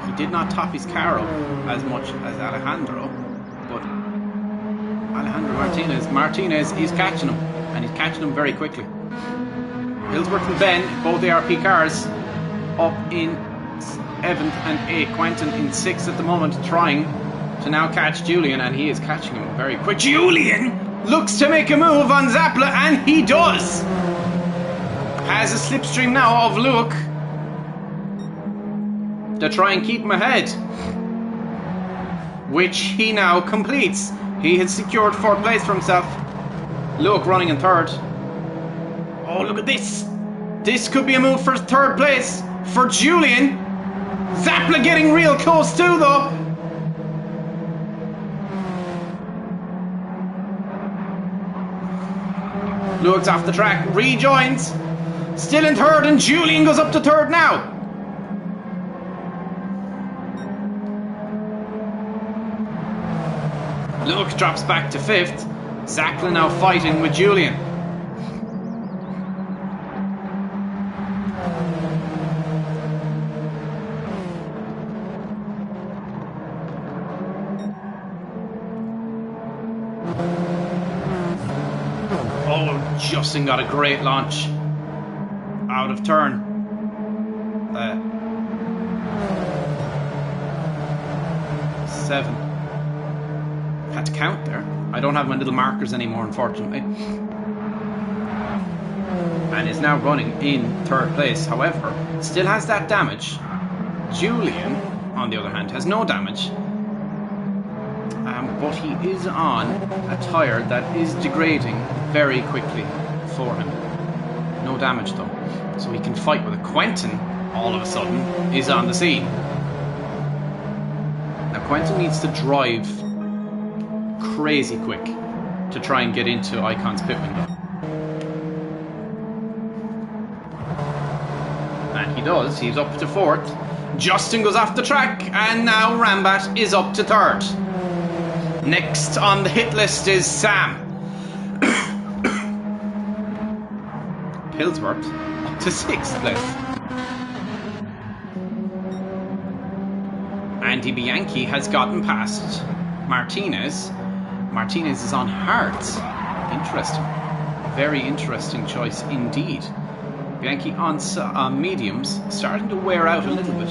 He did not top his car up as much as Alejandro, but Alejandro Martinez is catching him, and he's catching him very quickly. Hillsworth and Ben, both ARP cars, up in 7th and 8th. Quentin in 6th at the moment, trying to now catch Julian, and he is catching him very quick. Julian looks to make a move on Zappla, and he does! Has a slipstream now of Luke to try and keep him ahead, which he now completes. He has secured 4th place for himself. Luke running in 3rd. Oh, look at this. This could be a move for 3rd place for Julian. Zappla getting real close too, though. Luke's off the track, rejoins. Still in 3rd, and Julian goes up to 3rd now. Luke drops back to 5th. Zappla now fighting with Julian. Oh, Justin got a great launch out of turn. Seven. Had to count there. I don't have my little markers anymore, unfortunately. And is now running in 3rd place. However, still has that damage. Julian, on the other hand, has no damage. But he is on a tyre that is degrading very quickly for him. No damage though. So he can fight with it. Quentin, all of a sudden, is on the scene. Now Quentin needs to drive crazy quick to try and get into Icon's pit window. And he does. He's up to 4th. Justin goes off the track, and now Rambat is up to 3rd. Next on the hit list is Sam. Pillsworth up to 6th place. Andy Bianchi has gotten past Martinez. Martinez is on hards. Interesting. Very interesting choice indeed. Bianchi on mediums, starting to wear out a little bit.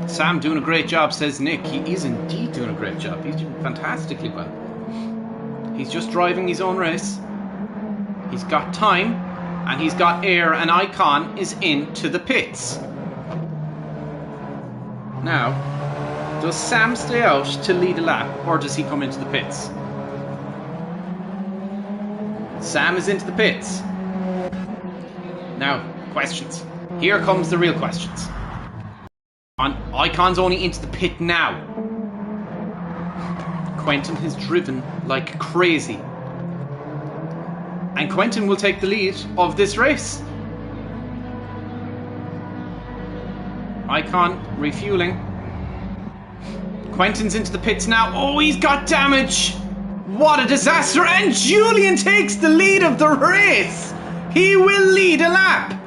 Sam doing a great job, says Nick. He is indeed doing a great job. He's doing fantastically well. He's just driving his own race. He's got time, and he's got air, and Icon is into the pits. Now, does Sam stay out to lead a lap, or does he come into the pits? Sam is into the pits. Now, questions. Here comes the real questions. Icon's only into the pit now. Quentin has driven like crazy. And Quentin will take the lead of this race. Icon refueling. Quentin's into the pits now. Oh, he's got damage. What a disaster. And Julian takes the lead of the race. He will lead a lap.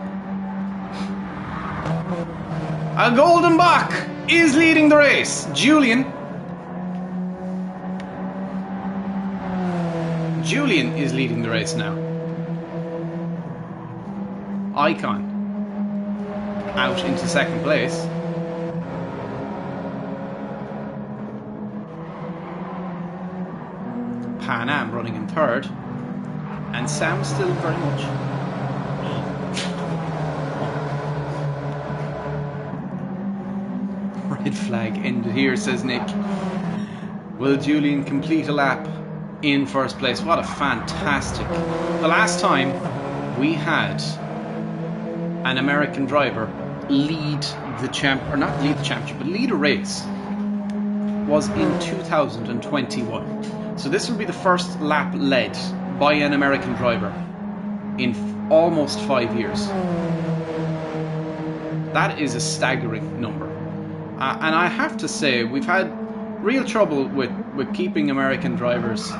A golden buck is leading the race. Julian is leading the race now. Icon out into 2nd place. Pan Am running in 3rd. And Sam still very much. Red flag ended here, says Nick. Will Julian complete a lap in 1st place? What a fantastic. The last time we had an American driver lead the not lead the championship, but lead a race was in 2021. So this will be the first lap led by an American driver in almost 5 years. That is a staggering number. And I have to say, we've had real trouble with keeping American drivers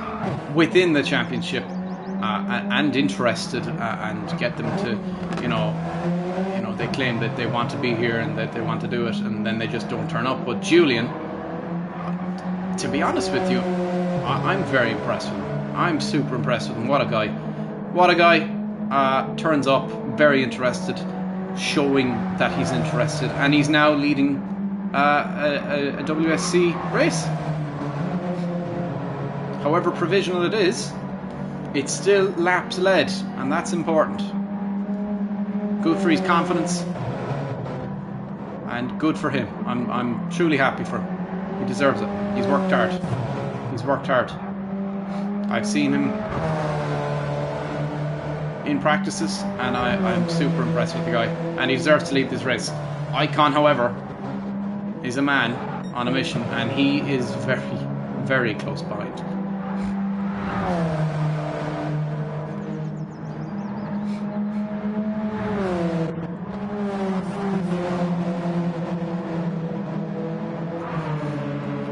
within the championship and interested and get them to, they claim that they want to be here and that they want to do it, and then they just don't turn up. But Julian, to be honest with you, I'm very impressed with him. I'm super impressed with him. What a guy. What a guy. Turns up, very interested, showing that he's interested, and he's now leading a WSC race. However provisional it is, it's still laps led, and that's important. Good for his confidence, and good for him. I'm truly happy for him. He deserves it. He's worked hard. He's worked hard. I've seen him in practices, and I'm super impressed with the guy, and he deserves to lead this race. Icon, however, is a man on a mission, and he is very, very close behind.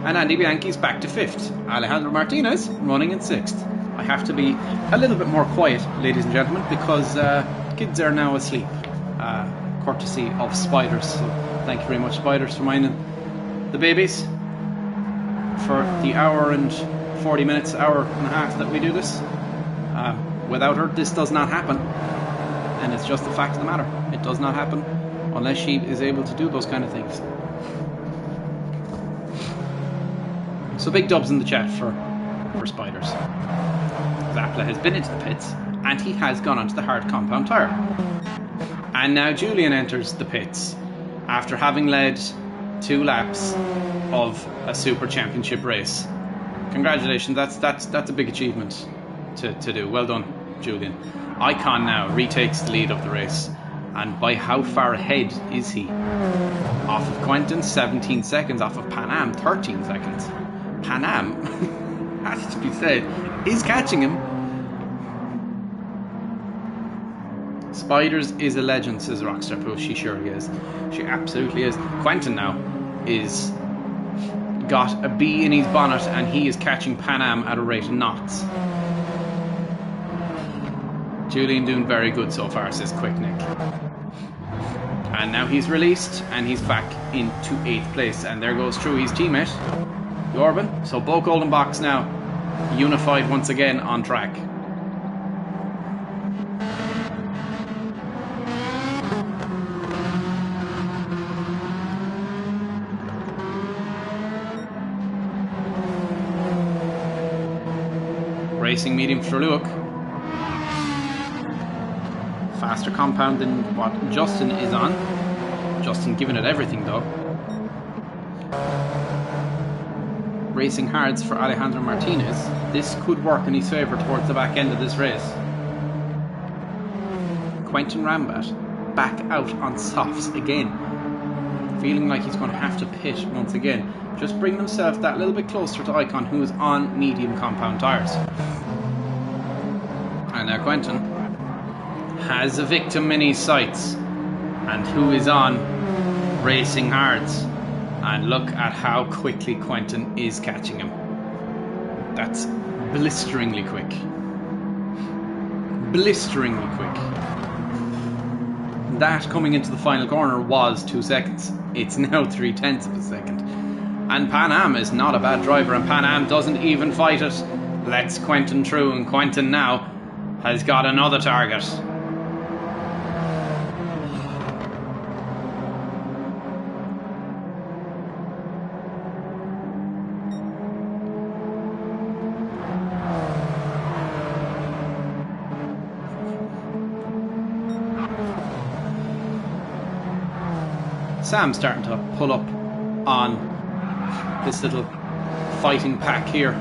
And Andy Bianchi's back to 5th. Alejandro Martinez running in 6th. I have to be a little bit more quiet, ladies and gentlemen, because kids are now asleep, courtesy of Spiders. So thank you very much, Spiders, for minding the babies for the hour and 40 minutes, hour and a half that we do this. Without her, this does not happen, and it's just the fact of the matter. It does not happen unless she is able to do those kind of things. So big dubs in the chat for Spiders. Zappla has been into the pits and he has gone onto the hard compound tyre. And now Julian enters the pits after having led 2 laps of a Super Championship race. Congratulations, that's a big achievement to do. Well done, Julian. Icon now retakes the lead of the race. And by how far ahead is he? Off of Quentin, 17 seconds. Off of Pan Am, 13 seconds. Pan Am, has to be said, is catching him. Spiders is a legend, says Rockstar Pooh. She surely is. She absolutely is. Quentin now is got a bee in his bonnet and he is catching Pan Am at a rate of knots. Julian doing very good so far, says Quick Nick. And now he's released and he's back into 8th place. And there goes through his teammate, Jorben. So both Golden Box now unified once again on track. Racing medium for Luke. Faster compound than what Justin is on. Justin giving it everything though. Racing hards for Alejandro Martinez. This could work in his favour towards the back end of this race. Quentin Rambat back out on softs again. Feeling like he's going to have to pit once again. Just bring himself that little bit closer to Icon, who is on medium compound tyres. And now Quentin has a victim in his sights, and who is on racing hards. And look at how quickly Quentin is catching him. That's blisteringly quick. Blisteringly quick. That coming into the final corner was 2 seconds. It's now 0.3 of a second. And Pan Am is not a bad driver, and Pan Am doesn't even fight it. Lets Quentin through, and Quentin now has got another target. Sam's starting to pull up on this little fighting pack here.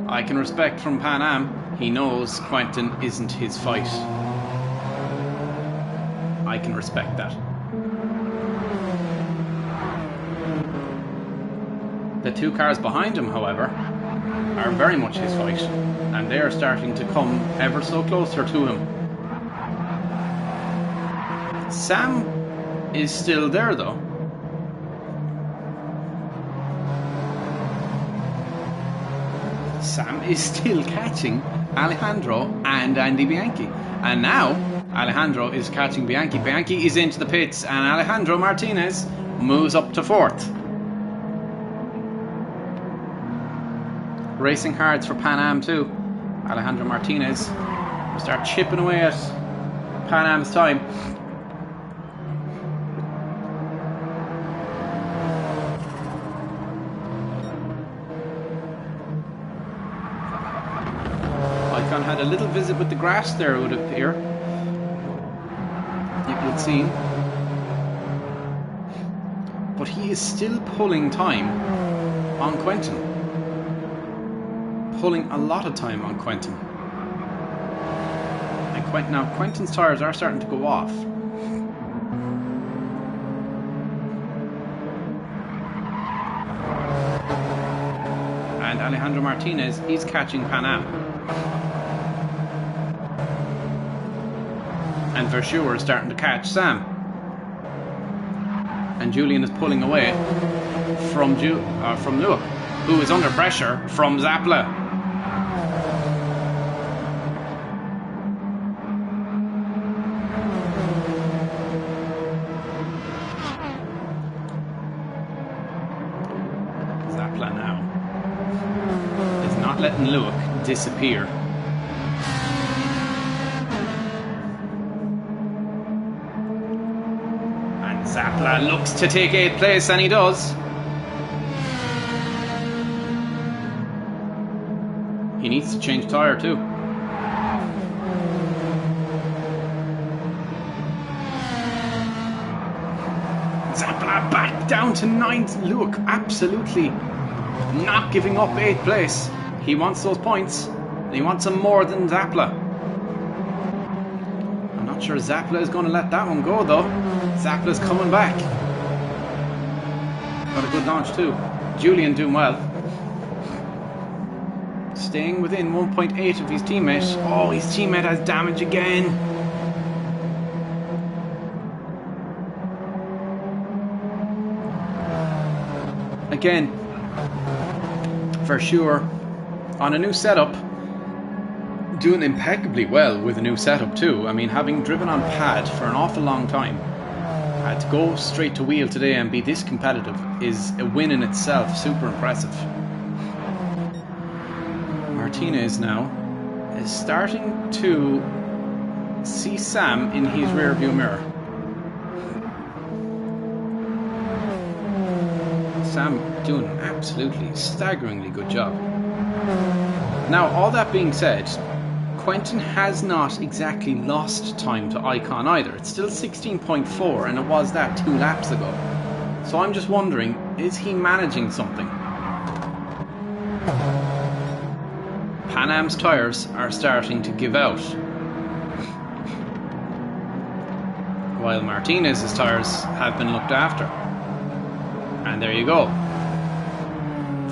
I can respect from Pan Am. He knows Quentin isn't his fight. I can respect that. The 2 cars behind him, however, are very much his fight, and they are starting to come ever so closer to him. Sam is still there though. Sam is still catching Alejandro and Andy Bianchi. And now Alejandro is catching Bianchi. Bianchi is into the pits and Alejandro Martinez moves up to 4th. Racing hards for Pan Am too. Alejandro Martinez will start chipping away at Pan Am's time. Icon had a little visit with the grass there, it would appear. It would seem. But he is still pulling time on Quentin. Pulling a lot of time on Quentin. And now Quentin's tyres are starting to go off. And Alejandro Martinez is catching Pan Am. And Verschuer is starting to catch Sam. And Julian is pulling away from Luke, who is under pressure from Zappla.
letting Luke disappear.
Zapla looks to take 8th place, and he does. He needs to change tyre too. Zapla back down to 9th. Look, absolutely not giving up 8th place. He wants those points. And he wants them more than Zapla. I'm not sure Zapla is going to let that one go though. Zapla's coming back. Got a good launch too. Julian doing well. Staying within 1.8 of his teammate. Oh, his teammate has damage again. Again, for sure, on a new setup, doing impeccably well with a new setup too. I mean, having driven on pad for an awful long time, to go straight to wheel today and be this competitive is a win in itself. Super impressive. Martinez now is starting to see Sam in his rear view mirror. Sam doing an absolutely staggeringly good job. Now, all that being said, Quentin has not exactly lost time to Icon either. It's still 16.4, and it was that 2 laps ago. So I'm just wondering, is he managing something? Pan Am's tyres are starting to give out, while Martinez's tyres have been looked after. And there you go.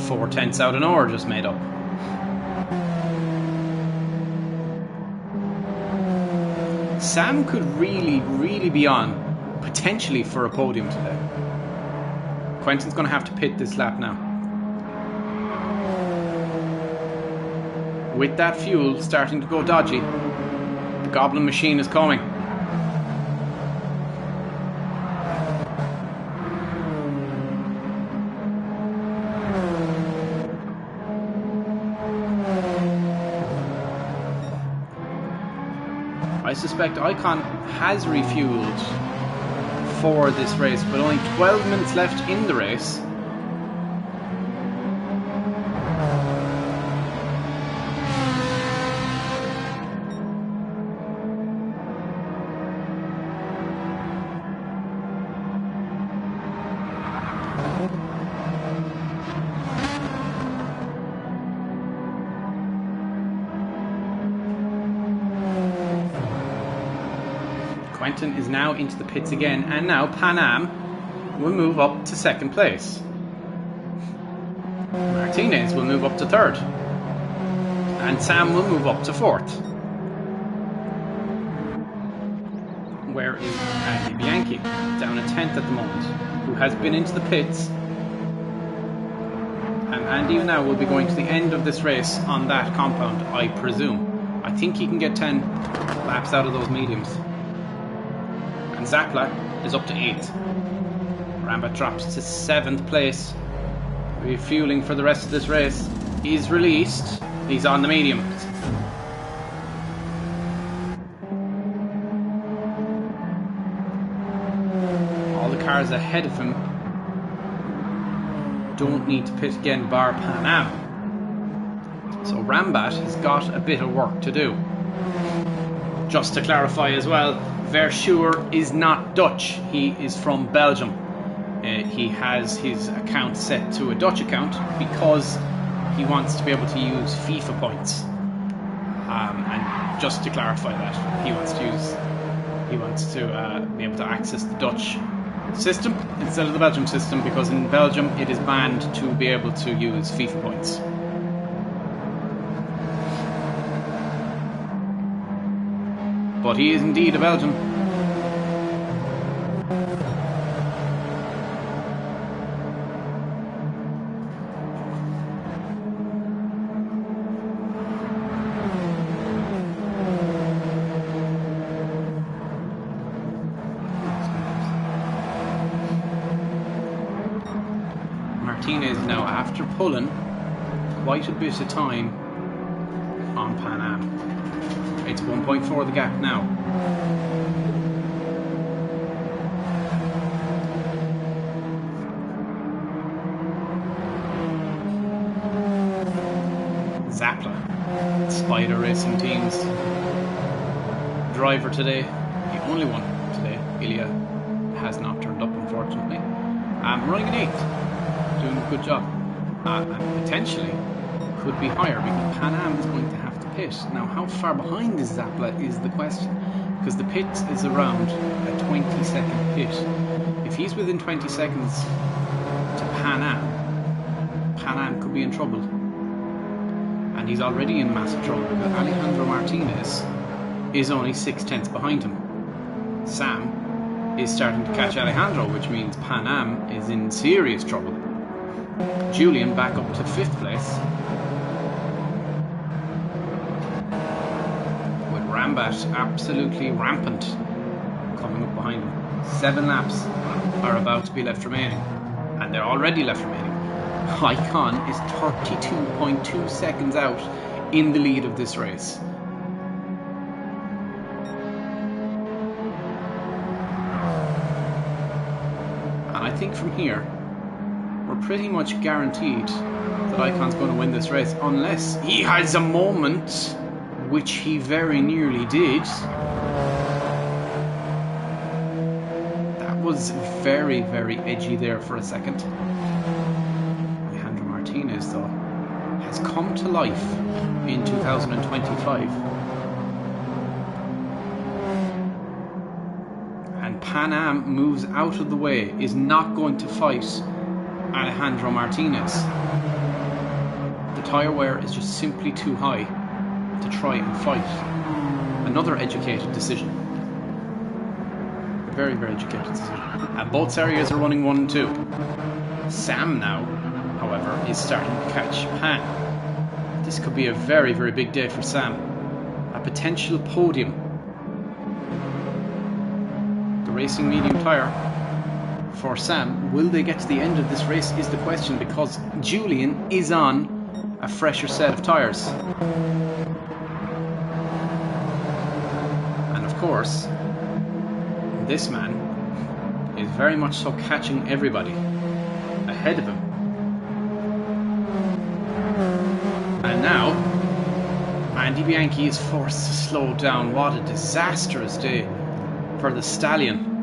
4/10 out an hour just made up. Sam could really be on, potentially for a podium today. Quentin's going to have to pit this lap now. With that fuel starting to go dodgy, the Goblin machine is coming. I suspect Icon has refueled for this race, but only 12 minutes left in the race. Quentin is now into the pits again, and now Pan Am will move up to 2nd place. Martinez will move up to 3rd, and Sam will move up to 4th. Where is Andy Bianchi? Down at 10th at the moment, who has been into the pits. And Andy now will be going to the end of this race on that compound, I presume. I think he can get 10 laps out of those mediums. And Zapla is up to 8th. Rambat drops to 7th place. Refueling for the rest of this race. He's released. He's on the mediums. All the cars ahead of him don't need to pit again, bar Pan Am. So Rambat has got a bit of work to do. Just to clarify as well, Verschuur is not Dutch. He is from Belgium. He has his account set to a Dutch account because he wants to be able to use FIFA points. And just to clarify that, he wants to be able to access the Dutch system instead of the Belgium system, because in Belgium it is banned to be able to use FIFA points. But he is indeed a Belgian. Martinez now, after pulling quite a bit of time on Pan Am. It's 1.4 the gap now. Zapla, Spider Racing Team's driver today, the only one today. Ilya has not turned up, unfortunately. Running an 8th, doing a good job. And potentially could be higher because Pan Am is going to have to pit. Now, how far behind is Zapla is the question, because the pit is around a 20-second pit. If he's within 20 seconds to Pan Am could be in trouble. And he's already in massive trouble because Alejandro Martinez is only 6/10 behind him. Sam is starting to catch Alejandro, which means Pan Am is in serious trouble. Julian back up to 5th place, with Rambat absolutely rampant coming up behind him. 7 laps are about to be left remaining, and they're already left remaining. Icon is 32.2 seconds out in the lead of this race. And I think from here, we're pretty much guaranteed that Icon's going to win this race, unless he has a moment, which he very nearly did. That was very, very edgy there for a second. Alejandro Martinez, though, has come to life in 2025. And Pan Am moves out of the way, is not going to fight Alejandro Martinez. The tyre wear is just simply too high to try and fight. Another educated decision. Very, very educated decision. And both areas are running 1 and 2. Sam now, however, is starting to catch Pan. This could be a very, very big day for Sam. A potential podium. The racing medium tyre for Sam, will they get to the end of this race is the question, because Julian is on a fresher set of tyres. And of course, this man is very much so catching everybody ahead of him. And now, Andy Bianchi is forced to slow down. What a disastrous day for the Stallion.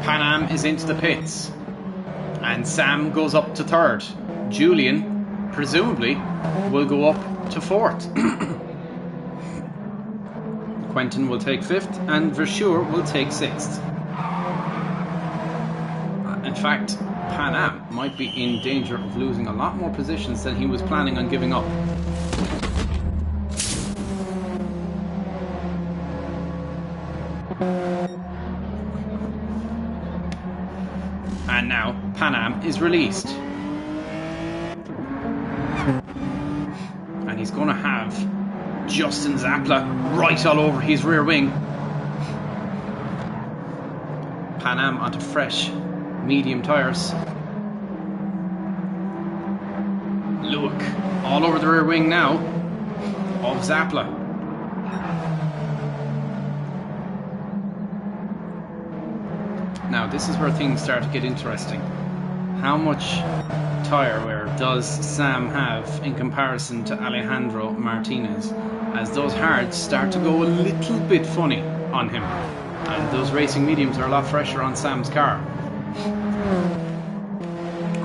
Pan Am is into the pits, and Sam goes up to 3rd. Julian, presumably, will go up to 4th. Quentin will take 5th, and Verschure will take 6th. In fact, Pan Am might be in danger of losing a lot more positions than he was planning on giving up. And now Pan Am is released. And he's going to have Justin Zapla right all over his rear wing. Pan Am onto fresh medium tyres. Look, all over the rear wing now of Zapla. Now this is where things start to get interesting. How much tyre wear does Sam have in comparison to Alejandro Martinez, as those hards start to go a little bit funny on him, and those racing mediums are a lot fresher on Sam's car.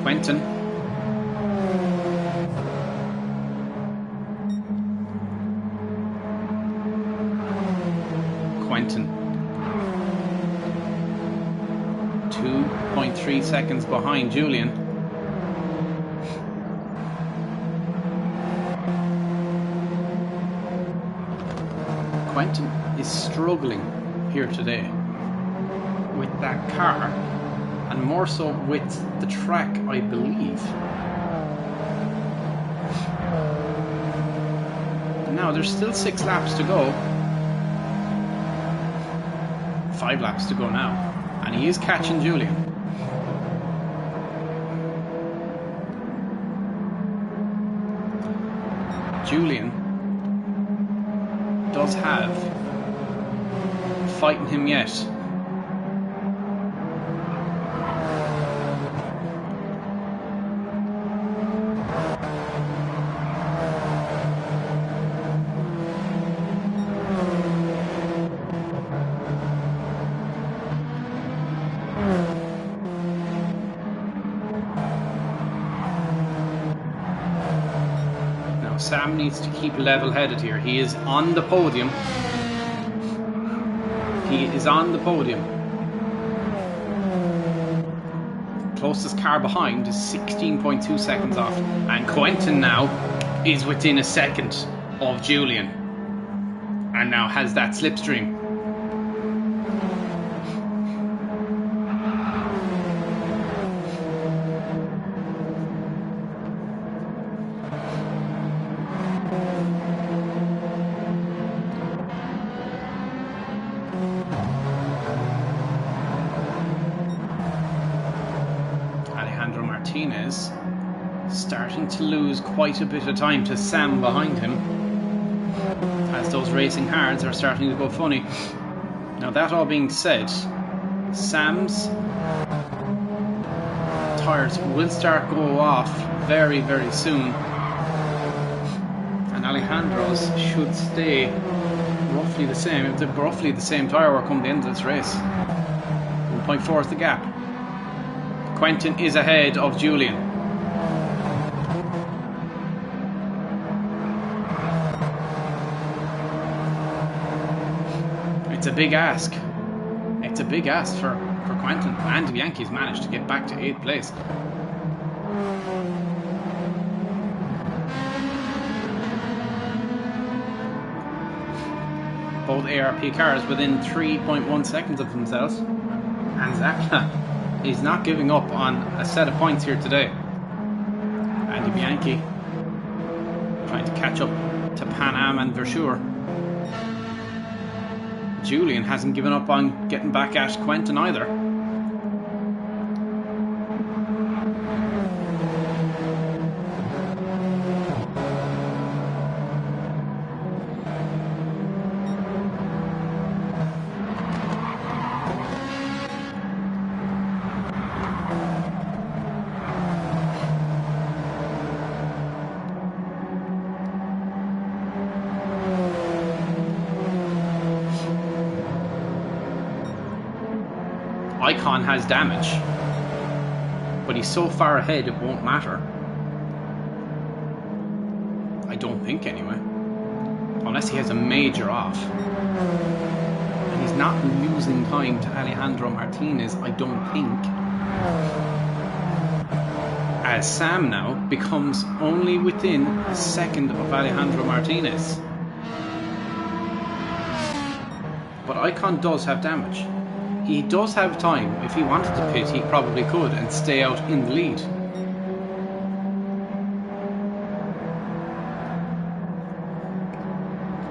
Quentin Quentin 2.3 seconds behind Julian. Quentin is struggling here today with that car, and more so with the track, I believe. Now there's still 6 laps to go. 5 laps to go now, and he is catching Julian. Julian does have fighting him yet. Sam needs to keep level-headed here. He is on the podium. He is on the podium. Closest car behind is 16.2 seconds off. And Quentin now is within a second of Julian. And now has that slipstream. Martinez starting to lose quite a bit of time to Sam behind him as those racing hards are starting to go funny. Now, that all being said, Sam's tyres will start go off very, very soon, and Alejandro's should stay roughly the same. It's roughly the same tyre work come the end of this race. 1.4 is the gap. Quentin is ahead of Julian. It's a big ask. It's a big ask for Quentin. And the Yankees managed to get back to 8th place. Both ARP cars within 3.1 seconds of themselves. And Zakla is not giving up on a set of points here today. Andy Bianchi trying to catch up to Pan Am and Versure. Julian hasn't given up on getting back at Quentin either. Icon has damage, but he's so far ahead it won't matter. I don't think anyway. Unless he has a major off. And he's not losing time to Alejandro Martinez, I don't think. As Sam now becomes only within a second of Alejandro Martinez. But Icon does have damage. He does have time. If he wanted to pit, he probably could and stay out in the lead.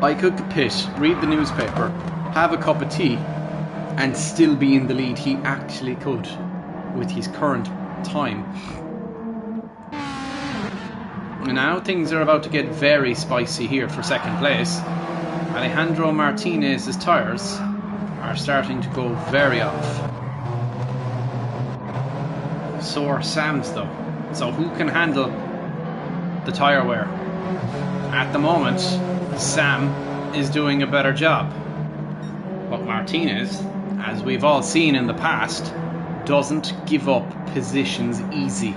I could pit, read the newspaper, have a cup of tea, and still be in the lead. He actually could with his current time. And now things are about to get very spicy here for second place. Alejandro Martinez's tyres are starting to go very off. So are Sam's though. So who can handle the tyre wear? At the moment, Sam is doing a better job. But Martinez, as we've all seen in the past, doesn't give up positions easy.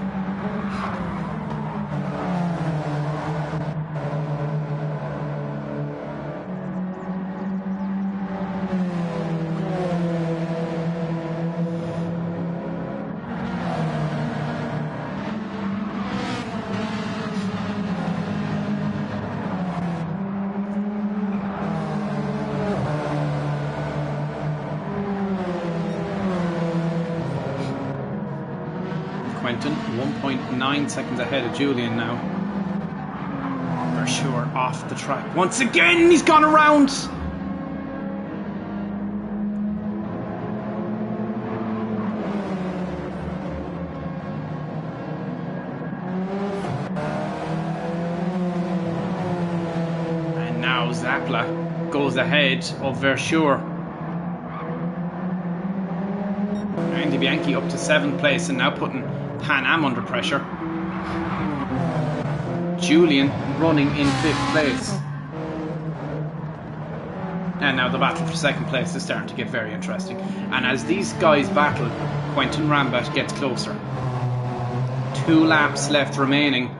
Quentin, 1.9 seconds ahead of Julian now. For sure, off the track. Once again, he's gone around! And now Zapla goes ahead of Versure. Andy Bianchi up to 7th place and now putting Pan Am under pressure. Julian running in 5th place. And now the battle for 2nd place is starting to get very interesting. And as these guys battle, Quentin Rambat gets closer. 2 laps left remaining.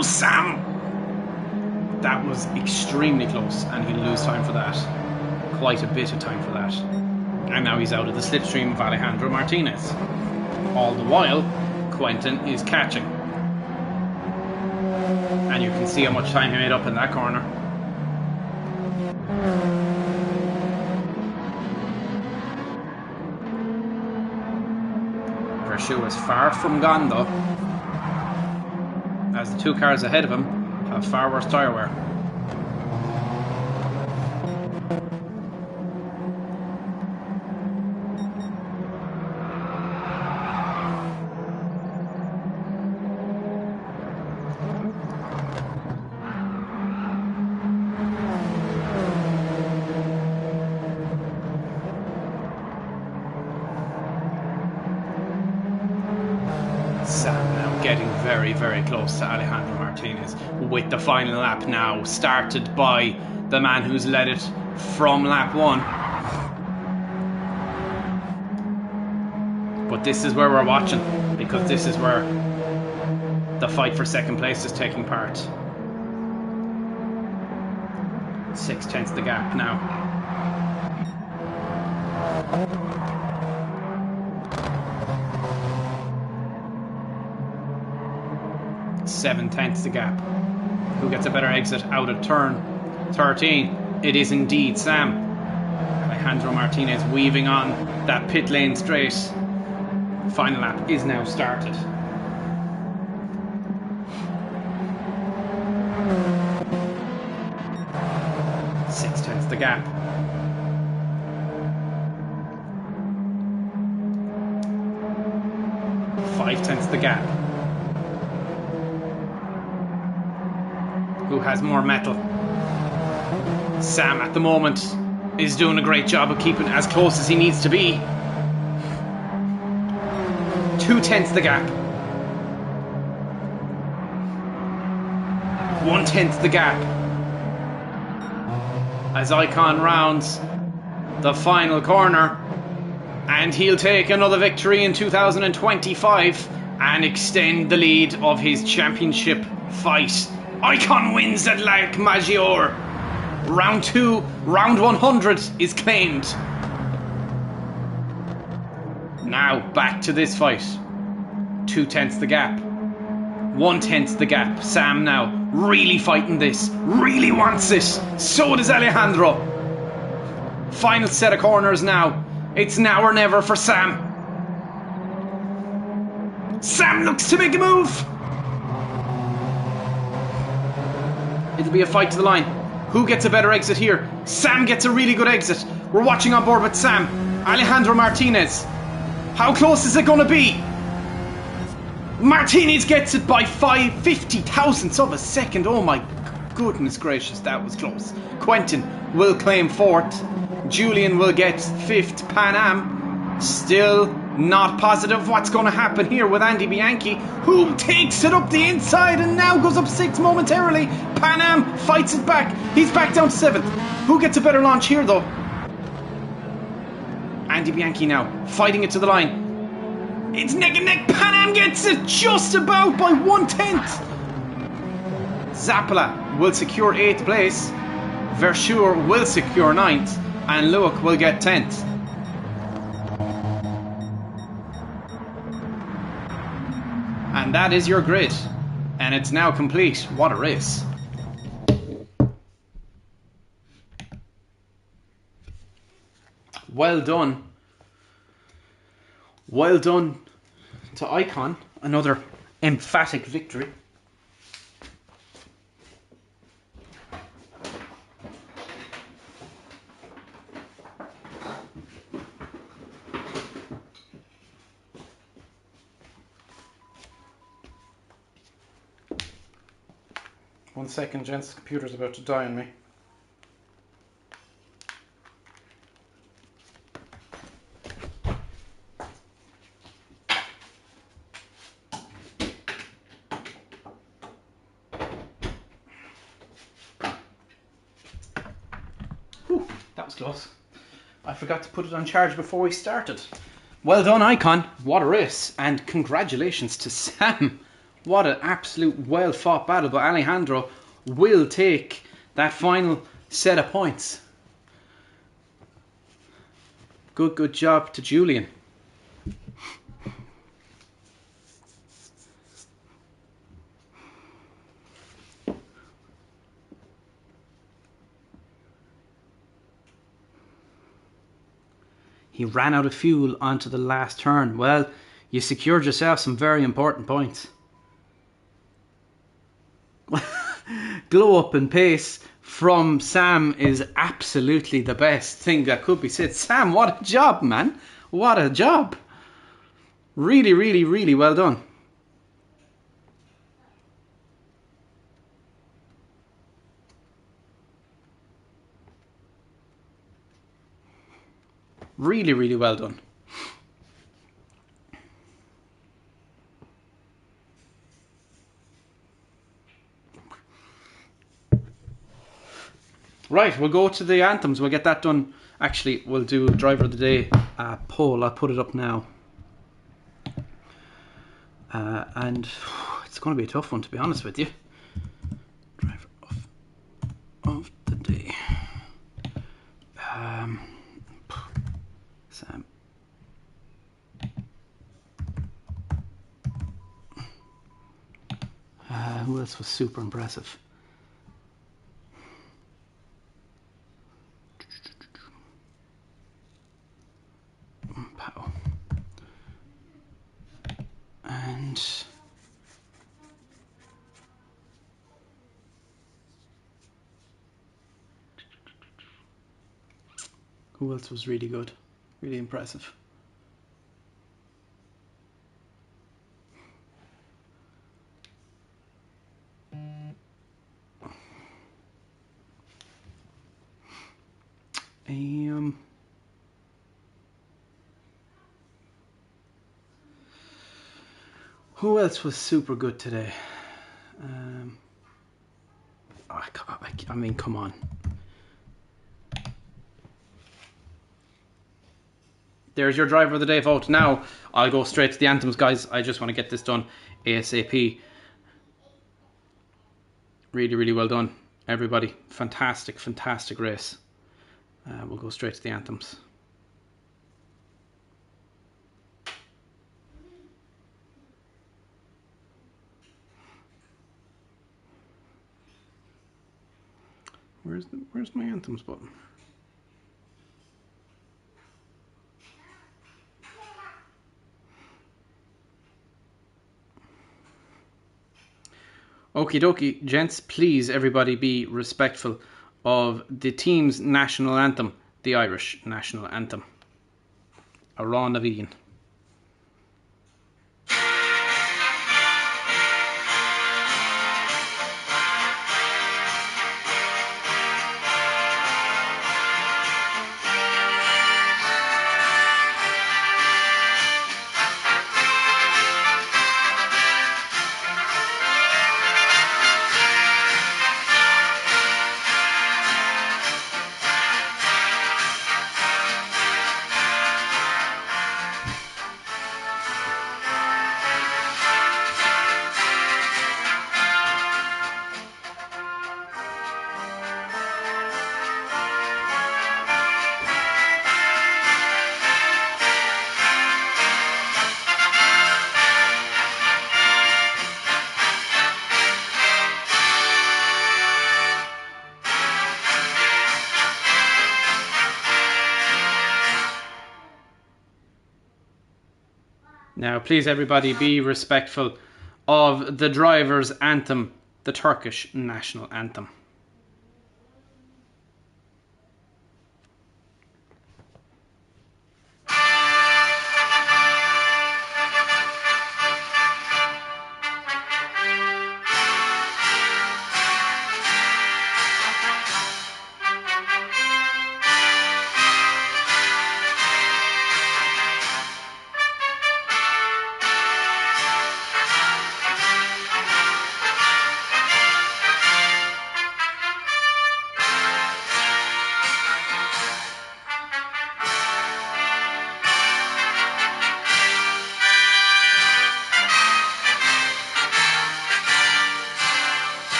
go, Sam! That was extremely close, and he'll lose time for that. Quite a bit of time for that. And now he's out of the slipstream of Alejandro Martinez. All the while, Quentin is catching. And you can see how much time he made up in that corner. Verschoor is far from gone though, as the two cars ahead of him have far worse tyre wear. Sam now getting very, very close to Alejandro Martinez, with the final lap now started by the man who's led it from lap 1. But this is where we're watching, because this is where the fight for second place is taking part. 6/10 the gap now. 7/10 the gap. Who gets a better exit out of turn 13? It is indeed Sam. Alejandro Martinez weaving on that pit lane straight. Final lap is now started. Six-tenths the gap. Five-tenths the gap. Who has more metal? Sam at the moment is doing a great job of keeping as close as he needs to be. 2/10 the gap. 1/10 the gap. As Icon rounds the final corner, and he'll take another victory in 2025 and extend the lead of his championship fight. Icon wins at Maggiore. Round 2, round 100 is claimed. Now back to this fight. 2/10 the gap. 1/10 the gap. Sam now really fighting this. Really wants it. So does Alejandro. Final set of corners now. It's now or never for Sam. Sam looks to make a move. It'll be a fight to the line. Who gets a better exit here? Sam gets a really good exit. We're watching on board with Sam. Alejandro Martinez. How close is it going to be? Martinez gets it by 50 thousandths of a second. Oh my goodness gracious, that was close. Quentin will claim 4th. Julian will get 5th. Pan Am still not positive what's going to happen here with Andy Bianchi, who takes it up the inside and now goes up 6th momentarily. Pan Am fights it back. He's back down to 7th. Who gets a better launch here though? Andy Bianchi now fighting it to the line. It's neck and neck. Pan Am gets it just about by 1/10. Zappola will secure 8th place. Verschoor will secure 9th. And Luke will get 10th. And that is your grid. And it's now complete. What a race. Well done. Well done to Icon. Another emphatic victory. One second, gents. The computer's about to die on me. Whew, that was close. I forgot to put it on charge before we started. Well done, Icon. What a race. And congratulations to Sam. What an absolute well-fought battle, but Alejandro will take that final set of points. Good job to Julian. He ran out of fuel onto the last turn. Well, you secured yourself some very important points. Glow up and pace from Sam is absolutely the best thing that could be said. Sam, what a job, man. What a job. Really, really, really well done. Really, really well done. Right, we'll go to the anthems. We'll get that done. Actually, we'll do Driver of the Day poll. I'll put it up now. And it's going to be a tough one, to be honest with you. Driver of the Day. Sam. Who else was super impressive? Pow. And who else was really good? Really impressive. Who else was super good today? I mean, come on. There's your Driver of the Day vote. Now, I'll go straight to the anthems, guys. I just want to get this done ASAP. Really, really well done, everybody. Fantastic, fantastic race. We'll go straight to the anthems. Where's my anthems button? Okie dokie, gents, please everybody be respectful of the team's national anthem, the Irish national anthem. Arán a bhíonn. Now, please everybody be respectful of the driver's anthem, the Turkish national anthem.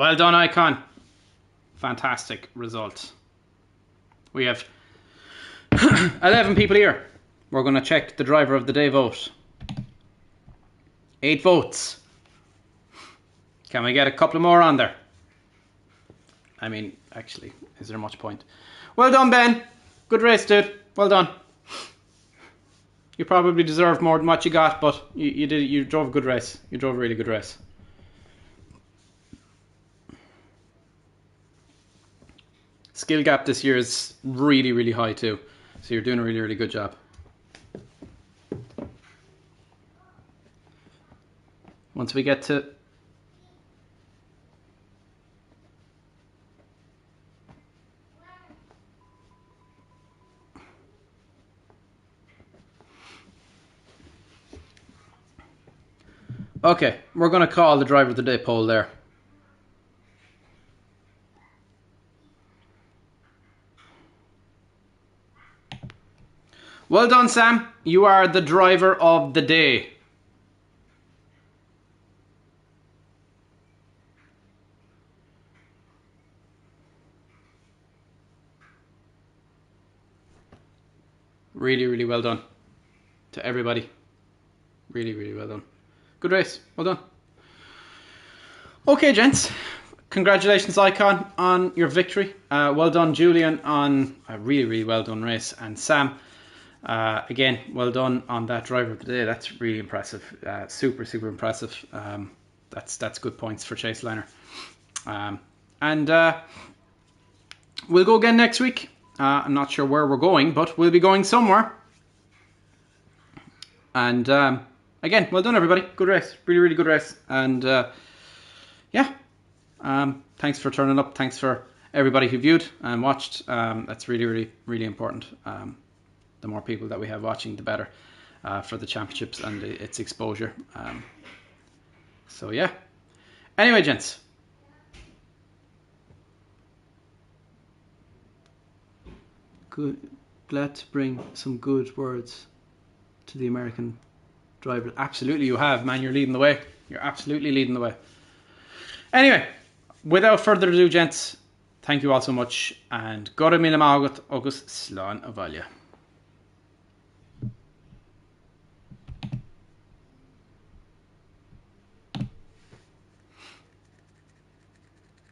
Well done, Icon. Fantastic result. We have 11 people here. We're going to check the driver of the day vote. 8 votes. Can we get a couple more on there? I mean, actually, is there much point? Well done, Ben. Good race, dude. Well done. You probably deserved more than what you got, but you drove a good race. You drove a really good race. Skill gap this year is really, really high too. So you're doing a really, really good job. Once we get to... Okay, we're going to call the driver of the day poll there. Well done, Sam. You are the driver of the day. Really, really well done to everybody. Really, really well done. Good race. Well done. Okay, gents. Congratulations, Icon, on your victory. Well done, Julian, on a really, really well done race. And Sam, again, well done on that driver of the day. That's really impressive. Super, super impressive. That's good points for Chase Liner. And we'll go again next week. I'm not sure where we're going, but we'll be going somewhere. And again, well done, everybody. Good race. Really, really good race. And yeah, thanks for turning up. Thanks for everybody who viewed and watched. That's really, really, really important. The more people that we have watching, the better for the championships and its exposure. So yeah. Anyway, gents. Good. Glad to bring some good words to the American driver. Absolutely you have, man. You're leading the way. You're absolutely leading the way. Anyway, without further ado, gents, thank you all so much, and Gora Mila Magat August Slán Avalia.